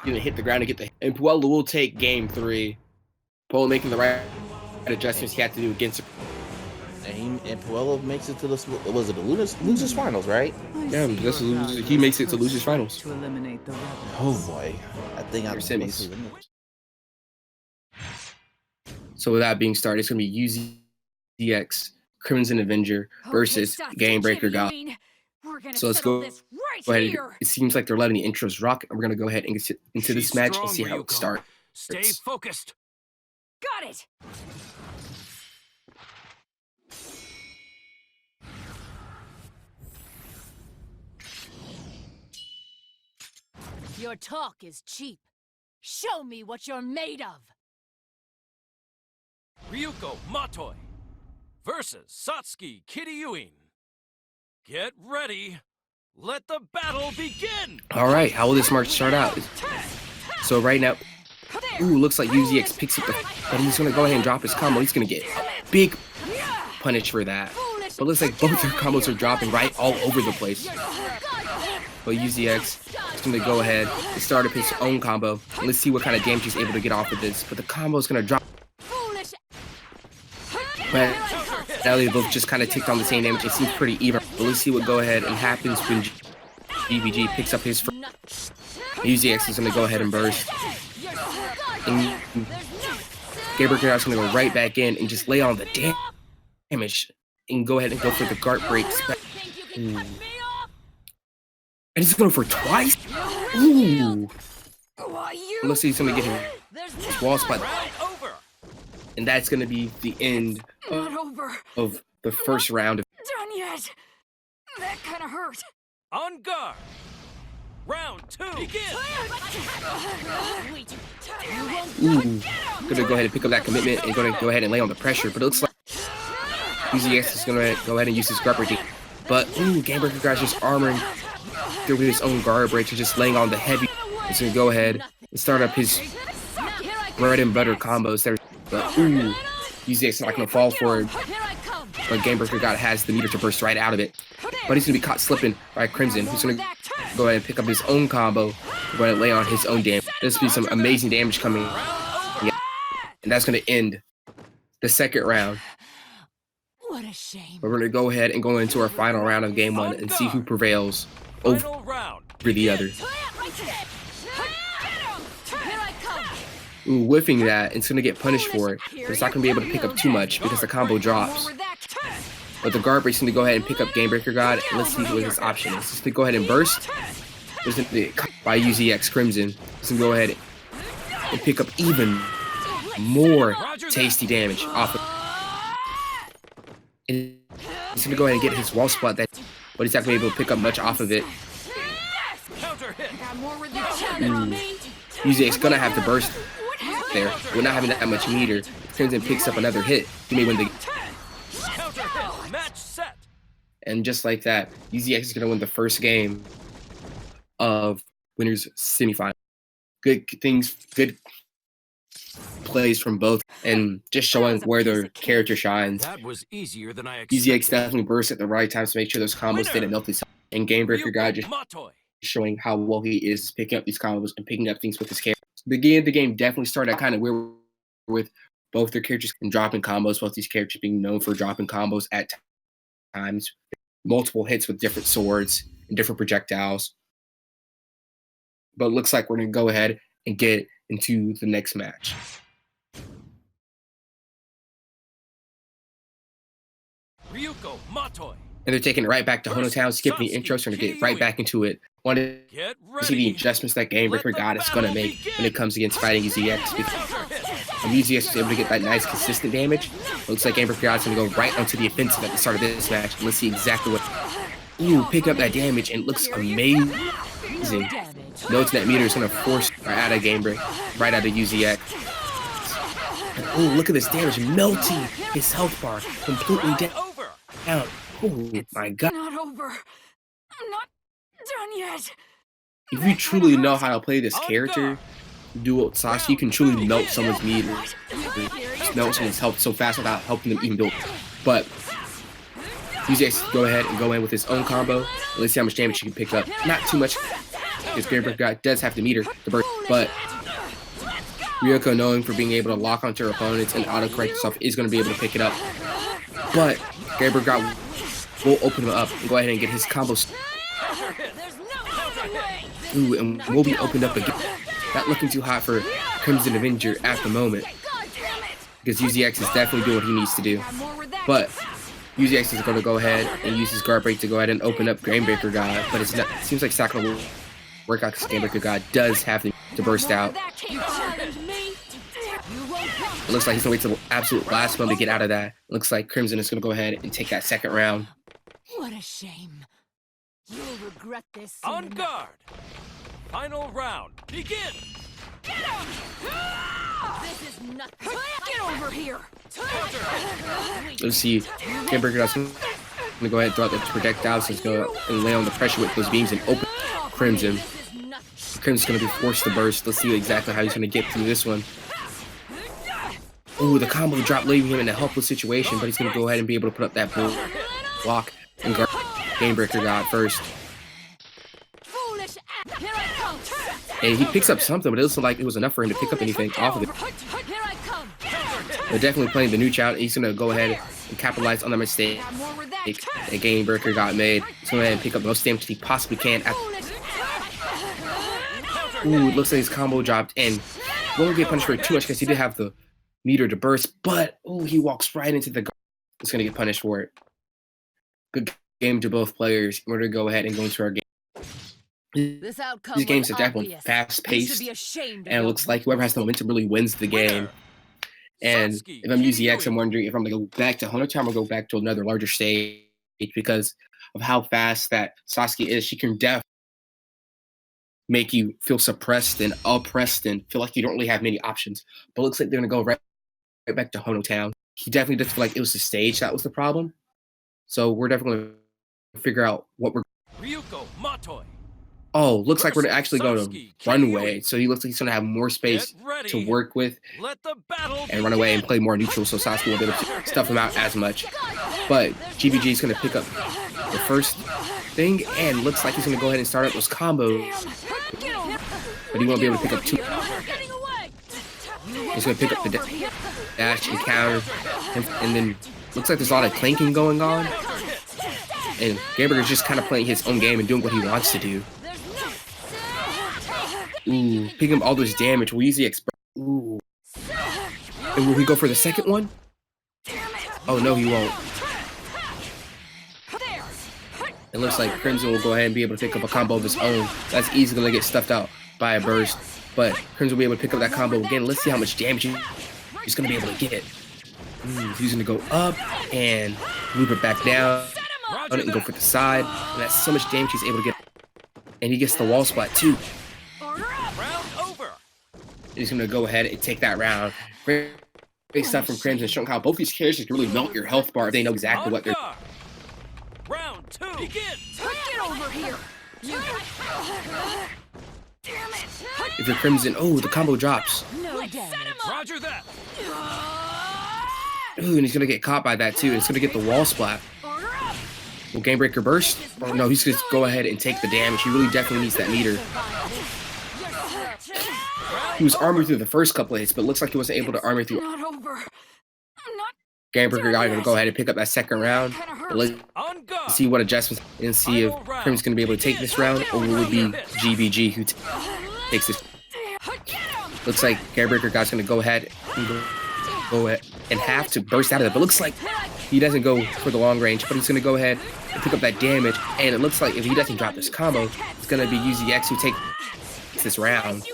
didn't hit the ground to get the... And Puella will take game 3. Puella making the right adjustments he had to do against him. And Puella makes it to the... Was it the losers finals, right? Yeah, he makes it to losers finals. To eliminate the rebels. Oh boy. I think I'm... semis. So with that being started, it's going to be UZXCrimson Avenger versus GameBreakerGod. So let's go ahead. It seems like they're letting the intros rock, and we're going to go ahead and get into this match and see how it starts. Stay focused. Got it. Your talk is cheap. Show me what you're made of. Ryuko Matoi versus Satsuki Kiryuin. Get ready. Let the battle begin. All right, how will this match start out? So right now, looks like UZX picks up but he's gonna go ahead and drop his combo. He's gonna get a big punish for that. But looks like both their combos are dropping right all over the place. But UZX is gonna go ahead and start up his own combo. And let's see what kind of damage he's able to get off of this. But the combo is gonna drop. But now they both just kind of ticked on the same damage. It seems pretty even. But let's see what go ahead and happens when GVG picks up his first. UZX is going to go ahead and burst. And GameBreakerGod is going to go right back in and just lay on the damage. And go ahead and go for the guard breaks. And he's going for twice? Ooh. Let's see, he's going to get him his wall spot. And that's going to be the end of the first round. Done yet? That kind of hurt. On guard. Round 2, begin. Gonna go ahead and pick up that commitment and gonna go ahead and lay on the pressure. But it looks like UZX is gonna go ahead and use his guard break. But GameBreakerGod just armoring through his own guard break and just laying on the heavy. He's gonna go ahead and start up his bread and butter combos there. But UZX is not gonna fall for it. But GameBreakerGod has the meter to burst right out of it. But he's gonna be caught slipping by Crimson, who's gonna go ahead and pick up his own combo. Go ahead and lay on his own damage. There's be some amazing damage coming. Yeah. And that's gonna end the second round. What a shame. But we're gonna go ahead and go into our final round of game 1 and see who prevails over the other. Whiffing that, it's gonna get punished for it. But it's not gonna be able to pick up too much because the combo drops. But the guard break's gonna go ahead and pick up GameBreakerGod. And let's see what his option is. He's gonna go ahead and burst. There's gonna be by UZXCrimson. He's gonna go ahead and pick up even more tasty damage off of. And he's gonna go ahead and get his wall spot that, but he's not gonna be able to pick up much off of it. UZX gonna have to burst there. We're not having that much meter. If Crimson picks up another hit, he may win the. And just like that, UZX is gonna win the first game of winners semifinal. Good things, good plays from both, and just showing where their character shines. That was easier than I expected. UZX definitely burst at the right time to make sure those combos didn't melt this. And GameBreakerGod just showing how well he is picking up these combos and picking up things with his character. The game definitely started out kind of weird with both their characters and dropping combos, both these characters being known for dropping combos at times, multiple hits with different swords and different projectiles. But it looks like we're going to go ahead and get into the next match. Ryuko Matoi. And they're taking it right back to Hono Town, skipping the intro, so we're going to get right back into it. Wanted to see the adjustments that GameBreakerGod is going to make when it comes against fighting UZX. And UZX was able to get that nice consistent damage. It looks like GameBreakerGod is going to go right onto the offensive at the start of this match. And let's see exactly what... Ooh, pick up that damage, and it looks amazing. Notes that meter is going to force right out of GameBreak, right out of UZX. Oh, look at this damage melting his health bar completely down. Oh my god. Not over. I'm not done yet. If you truly know how to play this character, duo Sasuke, you can truly melt someone's meter. Melt someone's health so fast without helping them even build. But UZX go ahead and go in with his own combo. Let's see how much damage you can pick up. Not too much, because GameBreakerGod does have the meter to burst, but Ryuko, knowing for being able to lock onto her opponents and autocorrect herself, is going to be able to pick it up. But GameBreakerGod will open him up and go ahead and get his combos. Ooh, and we'll be opened up again. Not looking too hot for Crimson Avenger at the moment, because UZX is definitely doing what he needs to do. But UZX is going to go ahead and use his guard break to go ahead and open up GameBreakerGod, but it seems like it's not going to work out because GameBreakerGod does have to burst out. It looks like he's going to wait till the absolute last moment to get out of that. It looks like Crimson is going to go ahead and take that second round. What a shame. You'll regret this soon. On guard. Final round. Begin. Get him! This is nothing. Get over here. Let's see. GameBreakerGod's going to go ahead and throw out the projectiles and go and lay on the pressure with those beams and open Crimson. Crimson's going to be forced to burst. Let's see exactly how he's going to get through this one. Ooh, the combo drop, leaving him in a helpless situation, but he's going to go ahead and be able to put up that block and guard GameBreakerGod first. And he picks up something, but it doesn't look like it was enough for him to pick up anything off of it. They're definitely playing the new child. He's going to go ahead and capitalize on the mistake that GameBreakerGod made. He's going to go ahead and pick up the most damage he possibly can. Ooh, it looks like his combo dropped, and won't get punished for it too much because he did have the meter to burst, but ooh, he walks right into the guard. He's going to get punished for it. Good game to both players. We're going to go ahead and go into our game. These games are definitely fast-paced, and it looks like whoever has the momentum really wins the game. And if I'm UZX, I'm wondering if I'm going to go back to Hono Town or go back to another larger stage, because of how fast that Sasuke is. She can definitely make you feel suppressed and oppressed and feel like you don't really have many options. But it looks like they're going to go right back to Hono Town. He definitely does feel like it was the stage that was the problem. So we're definitely going to figure out what we're... Ryuko Matoi. Oh, looks like we're actually going to runway. So he looks like he's going to have more space to work with and run away and play more neutral, so Sasuke won't be able to stuff him out as much. But GBG is going to pick up the first thing, and looks like he's going to go ahead and start up those combos. But he won't be able to pick up two. He's going to pick up the dash and counter, and then looks like there's a lot of clanking going on. And GameBreaker's just kind of playing his own game and doing what he wants to do. Ooh, picking up all this damage. Will UZX. Ooh. And will he go for the second one? Oh, no, he won't. It looks like Crimson will go ahead and be able to pick up a combo of his own. That's easily going to get stuffed out by a burst. But Crimson will be able to pick up that combo again. Let's see how much damage he's going to be able to get. Ooh, he's going to go up and loop it back down. On it and go for the side. And that's so much damage he's able to get. And he gets the wall splat too. He's going to go ahead and take that round. Great stuff from Crimson, showing how both these characters can really melt your health bar if they know exactly what they're doing. Round 2, begin! Get over here! If you're Crimson, oh, the combo drops. No damage. Roger that! Ooh, and he's going to get caught by that too. It's going to get the wall splat. Will GameBreaker burst? Oh no, he's gonna go ahead and take the damage. He really definitely needs that meter. He was armored through the first couple of hits, but it looks like he wasn't able to armor through. GameBreakerGod gonna go ahead and pick up that second round. But let's see what adjustments and see if Crim's gonna be able to take this round, or will it be GBG who takes this. Looks like GameBreakerGod's gonna go ahead and have to burst out of it. But looks like he doesn't go for the long range, but he's gonna go ahead and pick up that damage. And it looks like if he doesn't drop this combo, it's gonna be UZX who takes this round.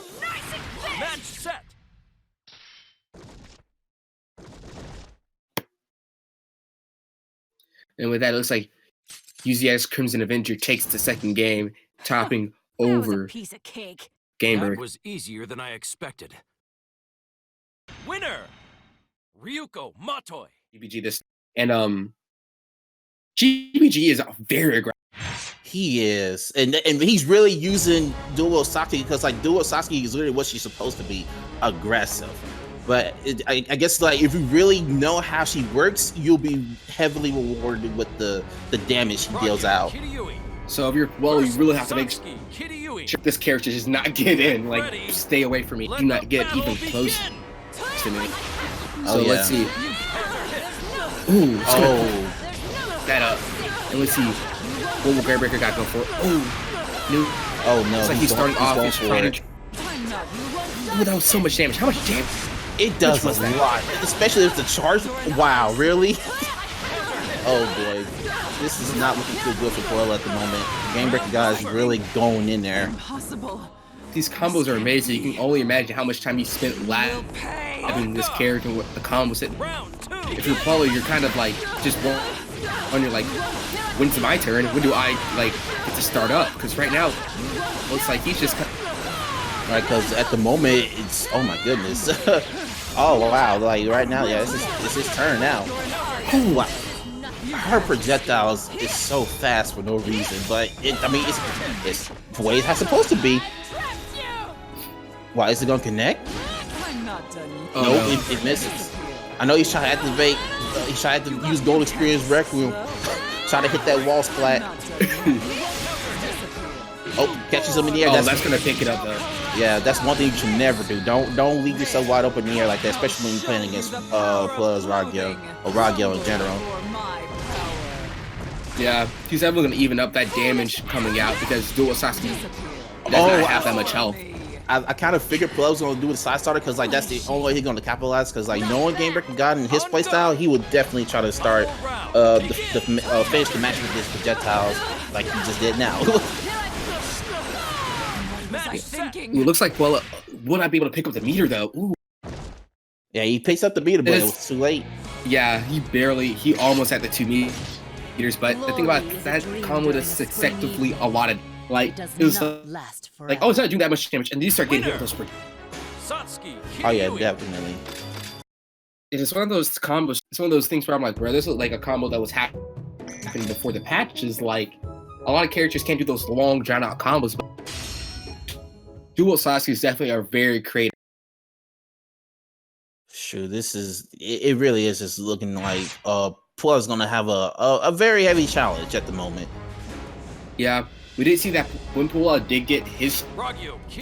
And with that, it looks like UZXCrimson Avenger takes the second game, topping over piece of cake. GameBreaker. That was easier than I expected. Winner! Ryuko Matoi. GBG this. And GBG is very aggressive. He is, and he's really using Duo Sasuke because like Duo Sasuke is literally what she's supposed to be, aggressive. But I guess like if you really know how she works, you'll be heavily rewarded with the damage she deals out. So if you're you really have to make sure this character does not get in. Like, stay away from me. Do not get even close to me. So let's see. Ooh, that up. And let's see what will GameBreakerGod go for. Oh no! It's like he's starting off his trying to. Oh, that was so much damage. How much damage? It does a lot, especially if the charge. Wow, really? Oh boy, this is not looking too good for Puella at the moment. GameBreakerGod is really going in there. These combos are amazing. You can only imagine how much time he spent having this character with the combos. If you're Puella, you're kind of like just wondering like, when's my turn? When do I like get to start up? Because right now, it looks like he's just. Right, because at the moment it's oh my goodness. Oh wow, like right now, yeah, it's his turn now. Oh wow. Her projectiles is so fast for no reason, but I mean it's the way it's supposed to be. Why is it gonna connect? Oh, nope, it misses. I know he's trying to activate. He's trying to use Gold Experience Requiem. Trying to hit that wall splat. Oh, catches him in the air. Oh, that's gonna pick it up though. Yeah, that's one thing you should never do. Don't leave yourself wide open in the air like that, especially when you're playing against Plus Ragyo or Ragyo in general. Yeah, he's definitely gonna even up that damage coming out because Duo Sasuke does not have that much health. I kind of figured Plug was gonna do the side starter because like that's the only way he's gonna capitalize. Because like knowing GameBreakerGod and his playstyle, he would definitely try to start finish the match with his projectiles like he just did now. It looks like Puella will not be able to pick up the meter though. Ooh. Yeah, he picks up the meter, but it was too late. Yeah, he almost had the 2 meters, but the thing about that combo is successively a lot of like it was like oh, it's not doing that much damage, and then you start getting hit with those. Oh yeah, definitely. It's one of those combos. It's one of those things where I'm like, bro, this is like a combo that was happening before the patches. Like a lot of characters can't do those long, drawn out combos, but Duo Sasuke is definitely are very creative. Sure, this is it. Really is just looking like Puella's gonna have a very heavy challenge at the moment. Yeah, we did see that when Puella did get his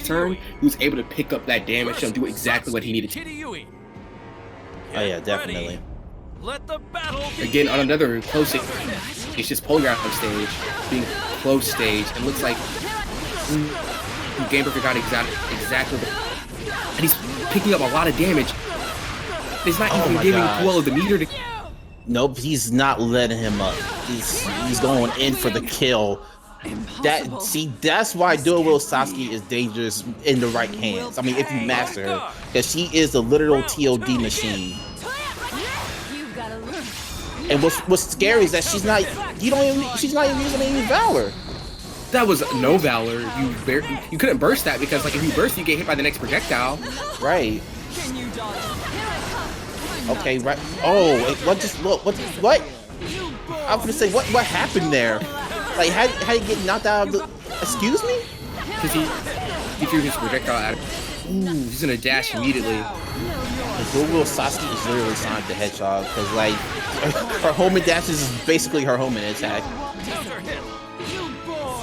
turn, he was able to pick up that damage and do exactly what he needed to. Oh yeah, definitely. Again, on another close stage, it's just pulling out on stage, being close stage, and looks like GameBreakerGod exactly, and he's picking up a lot of damage. He's not even giving Puella the meter to. Nope, he's not letting him up. He's going in for the kill. That's why Duo Sasuke is dangerous in the right hands. I mean, if you master her, because she is a literal TOD machine. And what's scary is that she's not even using any valor. That was no valor. You couldn't burst that because like if you burst, you get hit by the next projectile. Right. Okay. Right. Oh, what? I'm gonna say what happened there? Like how you get knocked out of the? Excuse me? Because he threw his projectile at him. Ooh, he's gonna dash immediately. Google Sasuke is literally Sonic the Hedgehog because like her homing dashes is basically her homing attack.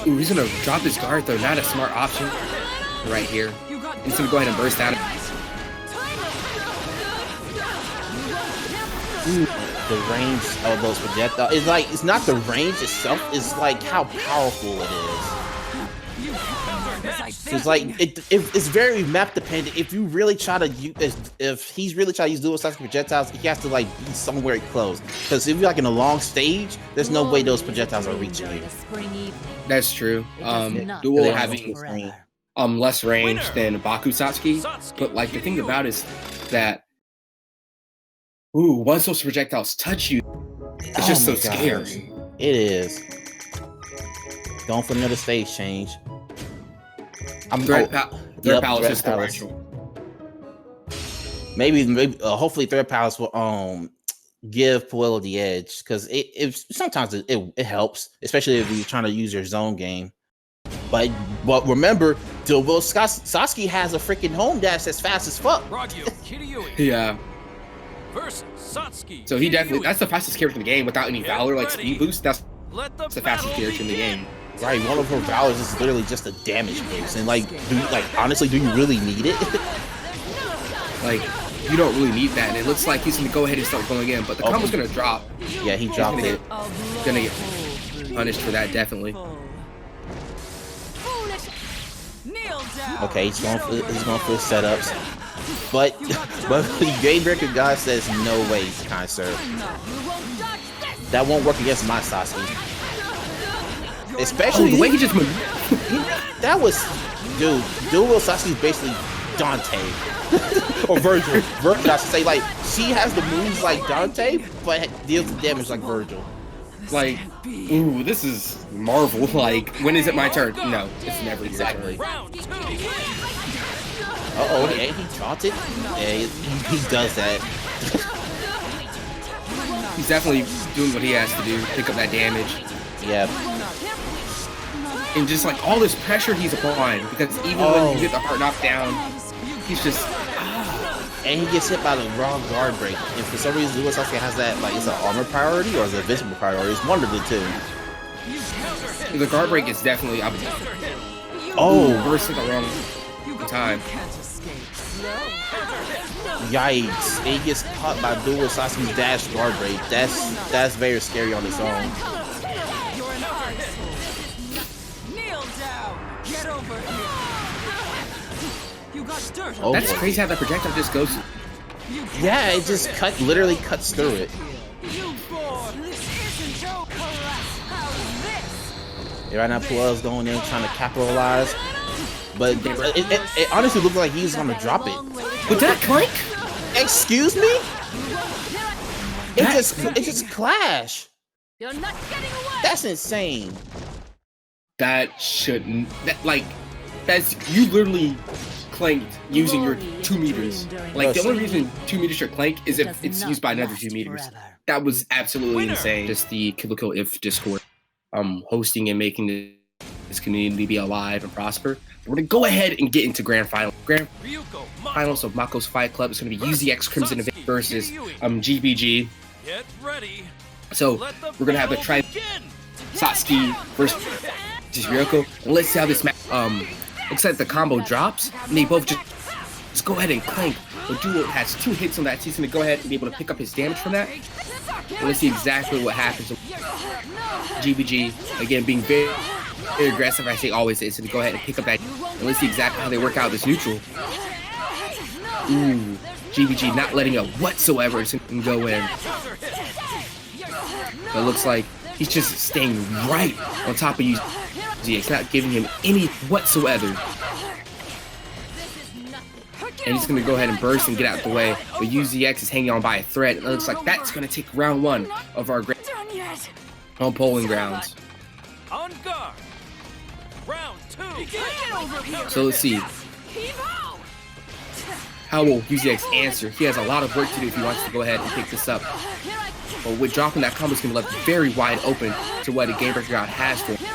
Ooh, he's gonna drop his guard though. Not a smart option right here. He's gonna go ahead and burst out. Ooh, the range of those projectiles is like, it's not the range itself, it's like how powerful it is. It's like it's very map dependent. If you really try to use, if he's really trying to use dual Sasuke projectiles, he has to like be somewhere close. Because if you're like in a long stage, there's no way those projectiles are reaching you. That's true. Dual having less range than Baku Satsuki, but like the thing about it is that once those projectiles touch you, it's just so scary. It is. Going for another stage change. Threat Palace is commercial. Maybe hopefully Threat Palace will give Puella the edge, because sometimes it helps, especially if you're trying to use your zone game. But remember, Sasuke has a freaking home dash that's fast as fuck. Yeah. Versus Satsuki. So he definitely, that's the fastest character in the game without any Valor like speed boost. That's the fastest character in the game. Right, one of her Valors is literally just a damage boost, and like, honestly, do you really need it? Like, you don't really need that, and it looks like he's gonna go ahead and start going in, but the combo's gonna drop. Yeah, he dropped it. Gonna get punished for that, definitely. Okay, he's going for his setups, but GameBreakerGod says no way, kind sir. That won't work against my Sasuke. Especially the way he just moved. That was, dude. Dual Sasuke is basically Dante or Virgil. I should say, like, she has the moves like Dante, but deals the damage like Virgil. Like, ooh, this is Marvel. Like, when is it my turn? No, it's never exactly. Oh, yeah, he taunted. Yeah, he does that. He's definitely doing what he has to do, pick up that damage. Yeah. And just like all this pressure he's applying, because even when you get the heart knocked down, he's just. And he gets hit by the wrong guard break. And for some reason, Dual Sasuke has that, like, it's an armor priority or is it a visible priority? It's one of the two. The guard break is definitely. Bursting the wrong time. Yikes! And he gets caught by Dual Sasuke's dash guard break. That's very scary on its own. Oh, that's crazy how that projectile just goes. Yeah, it just literally cuts through it. Yeah, right now Puella's going in trying to capitalize, but it honestly looks like he's gonna drop it. Would that clank? Excuse me? It just clash. You're not getting away. That's insane. That shouldn't. That's you literally clanked using your 2 meters. Like, the only reason 2 meters should clank is if it's used by another 2 meters. That was absolutely insane. Just the Kill If Discord hosting and making this community be alive and prosper. We're gonna go ahead and get into grand finals of Makos Fight Club. It's gonna be UZXCrimson versus GBG. Get ready. So we're gonna have the try Satsuki versus Ryoko, and let's see how this match. Looks like the combo drops, and they both just go ahead and clank. The duo has 2 hits on that, so he's gonna go ahead and be able to pick up his damage from that. And let's see exactly what happens. GBG again being very aggressive. I say always is to go ahead and pick up that. And let's see exactly how they work out this neutral. Ooh, GBG not letting up whatsoever to go in. But it looks like he's just staying right on top of UZX, not giving him any whatsoever. And he's going to go ahead and burst and get out of the way. But UZX is hanging on by a thread. It looks like that's going to take round 1 of our great home polling grounds. On guard. Round 2. So let's see. How will UZX answer? He has a lot of work to do if he wants to go ahead and pick this up. But with dropping that combo, it's going to be left very wide open to what a GameBreakerGod has for him.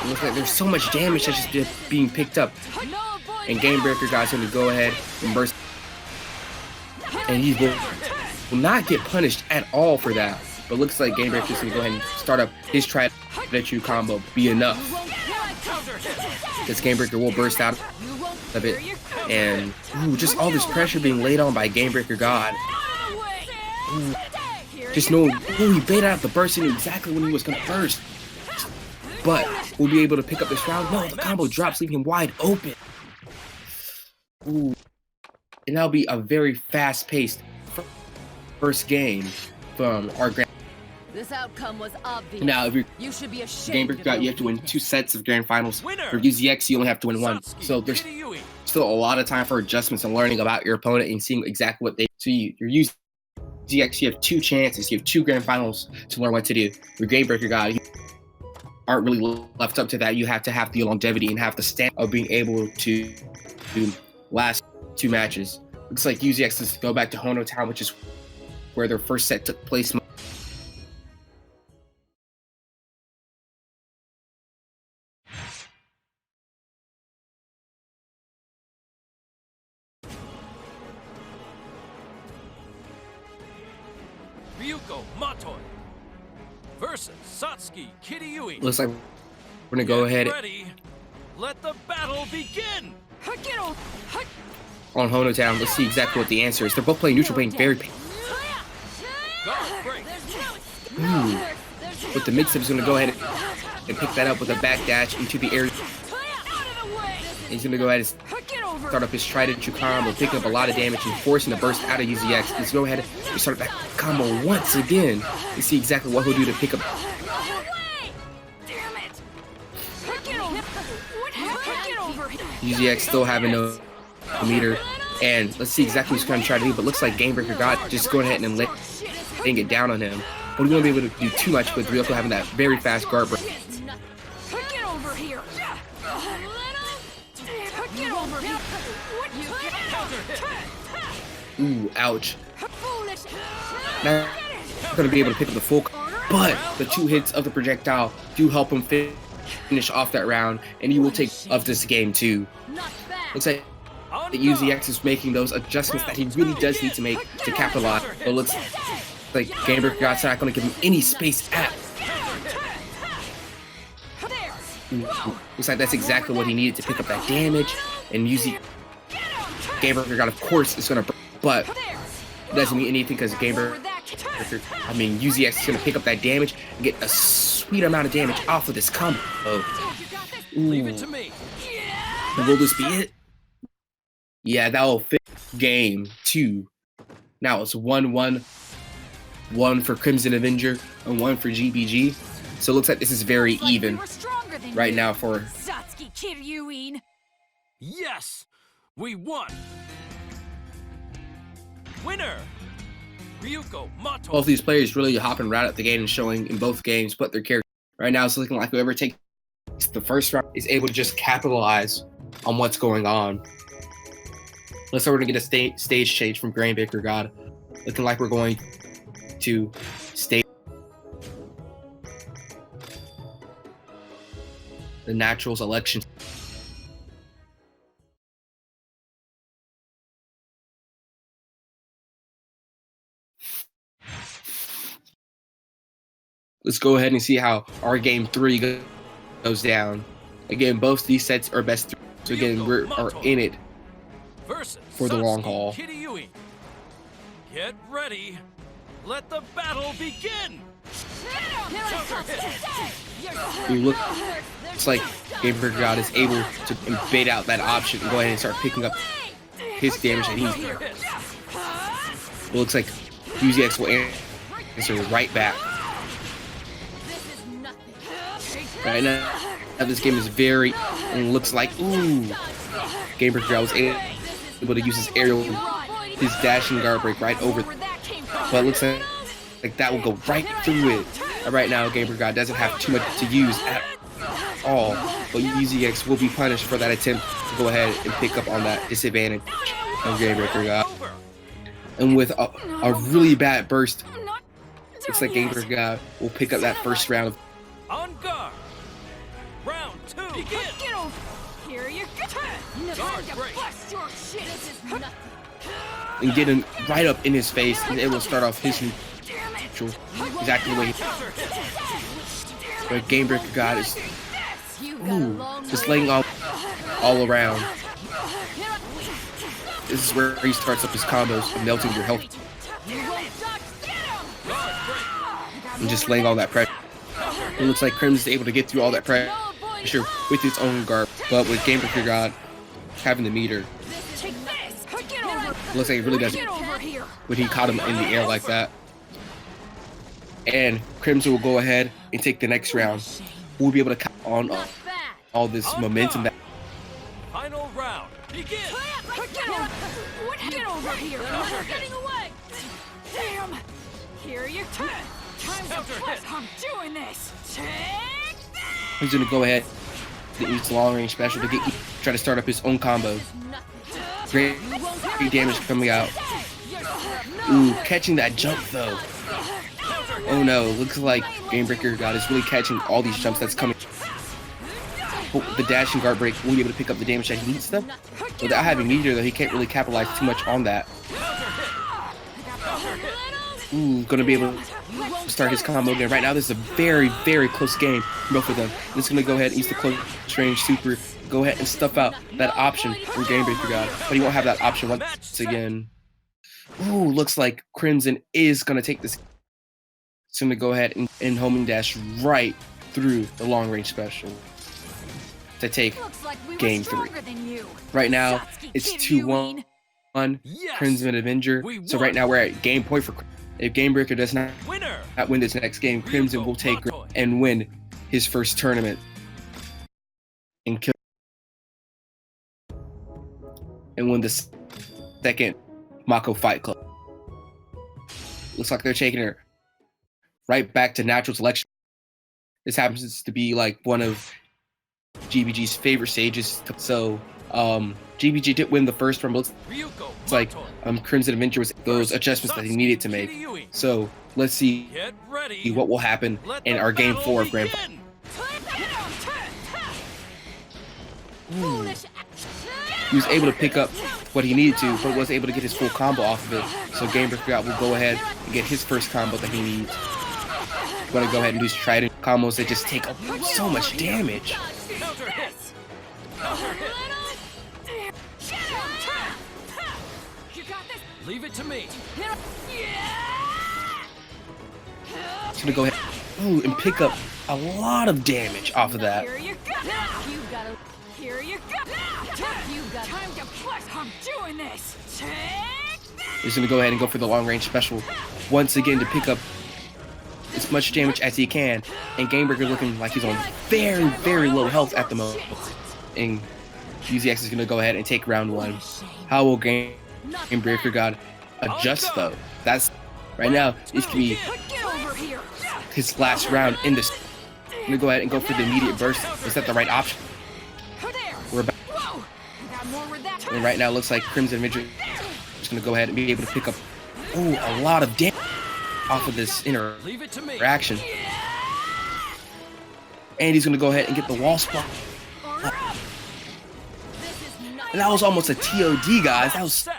It looks like there's so much damage that's just being picked up. And GameBreakerGod's going to go ahead and burst and he will not get punished at all for that. But looks like GameBreaker's gonna go ahead and start up his try that you combo be enough. Because GameBreaker will burst out of it, and just all this pressure being laid on by GameBreakerGod. Just knowing, he baited out the burst and knew exactly when he was gonna burst. But will be able to pick up this round? No, the combo drops, leaving him wide open. Ooh. And that'll be a very fast-paced first game from our grand. This outcome was obvious. Now, if You should be ashamed. GameBreakerGod, you have to win 2 sets of grand finals. For UZX, you only have to win 1. So there's still a lot of time for adjustments and learning about your opponent and seeing exactly what they. So you're using UZX, you have 2 chances, you have 2 grand finals to learn what to do. For GameBreakerGod, you aren't really left up to that. You have to have the longevity and have the stand of being able to do last 2 matches. Looks like UZX is to go back to Hono Town, which is where their first set took place. Ryuko Matoi versus Satsuki Kiryui. Looks like we're gonna go ahead. Ready? Let the battle begin. On Hono Town, let's see exactly what the answer is. They're both playing neutral, playing very. But the mix-up is gonna go ahead and pick that up with a backdash into the air. He's gonna go ahead and start up his trident combo, picking up a lot of damage and forcing the burst out of UZX. Let's go ahead and start that combo once again and see exactly what he'll do to pick up. UZX still having no meter, and let's see exactly what he's going to try to do. But looks like GameBreakerGod just going ahead and laying it down on him. But we won't be able to do too much with Ryuko having that very fast guard break. Ooh, ouch. Not going to be able to pick up the full, but the 2 hits of the projectile do help him finish off that round, and he will take of this game too. Looks like the UZX is making those adjustments that he really does need to make to capitalize. But it looks like GameBreakerGod's not going to give him any space at. Looks like that's exactly what he needed to pick up that damage, and GameBreakerGod, of course, is going to, but it doesn't mean anything because UZX is going to pick up that damage and get a sweet amount of damage off of this combo. Leave it to me. Will this be it? Yeah, that will fit game 2. Now it's 1-1. 1 for Crimson Avenger and 1 for GBG. So it looks like this is very even right now for Satsuki Kiryui. Yes, we won. Winner, Ryuko Matoi. both these players really hopping right at the gate and showing in both games what their character. Right now it's looking like whoever takes the first round is able to just capitalize on what's going on. Looks like we're gonna get a stage change from GameBreakerGod. Looking like we're going to stage the Naturals election. Let's go ahead and see how our game 3 goes down. Again, both these sets are best 3. So again, we are in it for the long haul. Kiryui. Get ready. Let the battle begin. Looks like GameBreakerGod is able to bait out that option and go ahead and start picking up his damage that he's here. It looks like UZX will answer right back. Right now, this game is very, and looks like, ooh, GameBreakerGod was able to use his aerial, his dashing guard break right over, but it looks like that will go right through it. And right now, GameBreakerGod doesn't have too much to use at all, but UZX will be punished for that attempt to go ahead and pick up on that disadvantage of GameBreakerGod. And with a really bad burst, looks like GameBreakerGod will pick up that first round of. On guard. Round 2. Begin. Get over here, you guard break. Bust your shit. This is nothing. and get him right up in his face, and it will start off his neutral exactly the way he. But GameBreakerGod is just laying all around. This is where he starts up his combos and melting your health and just laying all that pressure. It looks like Crimson's able to get through all that pressure with his own guard, but with GameBreakerGod having the meter, it looks like it really doesn't when he caught him in the air like that. And Crimson will go ahead and take the next round. We'll be able to count on all this momentum. Final round. Begin. Get over here! You're getting away! Damn! Here you come! Time to push! I'm doing this! Take that! He's gonna go ahead and use the long range special to try to start up his own combo. Great damage coming out. Ooh, catching that jump though. Oh no, looks like GameBreakerGod is really catching all these jumps that's coming. Oh, the dash and guard break won't be able to pick up the damage that he needs though. Without having meter though, he can't really capitalize too much on that. Ooh, gonna be able to start his combo again. Right now, this is a very, very close game for both of them. Just gonna go ahead and use the close range super. Go ahead and stuff out that option from GameBreakerGod, but he won't have that option once again. Ooh, looks like Crimson is gonna take this. It's gonna go ahead and homing dash right through the long range special to take game 3. Right now, it's 2-1. Yes. Crimson Avenger. So right now we're at game point for. If GameBreaker does not win this next game, Crimson will take and win his first tournament and kill and win the second Makos Fight Club. Looks like they're taking her right back to natural selection. This happens to be like one of GBG's favorite stages. So GBG did win the first one, but it's like Crimson Avenger was those adjustments that he needed to make. So let's see what will happen in our game 4 of Grand Final. He was able to pick up what he needed to, but was able to get his full combo off of it. So GameBreakerGod will go ahead and get his first combo that he needs. I'm gonna go ahead and do Trident combos that just take so much damage. Leave it to me. Just gonna go ahead and pick up a lot of damage off of that. Here you go! Here you go! Time to push! I'm doing this! Take that! He's gonna go ahead and go for the long range special once again to pick up as much damage as he can. And GameBreaker looking like he's on very, very low health at the moment. And UZX is gonna go ahead and take round 1. How will GameBreakerGod adjust though? That's right now. This could be his last round in this. I'm gonna go ahead and go for the immediate burst. Is that the right option? We're back. And right now it looks like Crimson Avenger is gonna go ahead and be able to pick up a lot of damage off of this interaction. And he's gonna go ahead and get the wall spot. And that was almost a TOD, guys. That was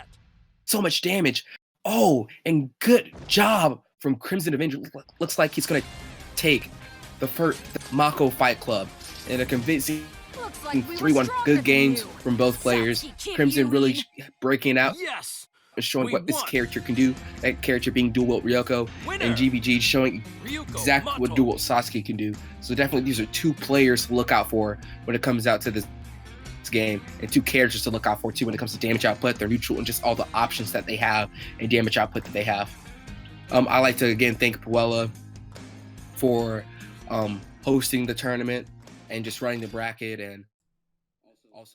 so much damage. Oh, and good job from Crimson Avenger. Looks like he's gonna take the first Makos Fight Club in a convincing 3-1. Good games from both players. Crimson really breaking out and showing what this character can do. That character being dual wield Ryoko, and GBG showing exactly what dual wield Sasuke can do. So definitely these are 2 players to look out for when it comes out to this game, and 2 characters to look out for too when it comes to damage output, their neutral, and just all the options that they have and damage output that they have. I like to again thank Puella for hosting the tournament and just running the bracket, and also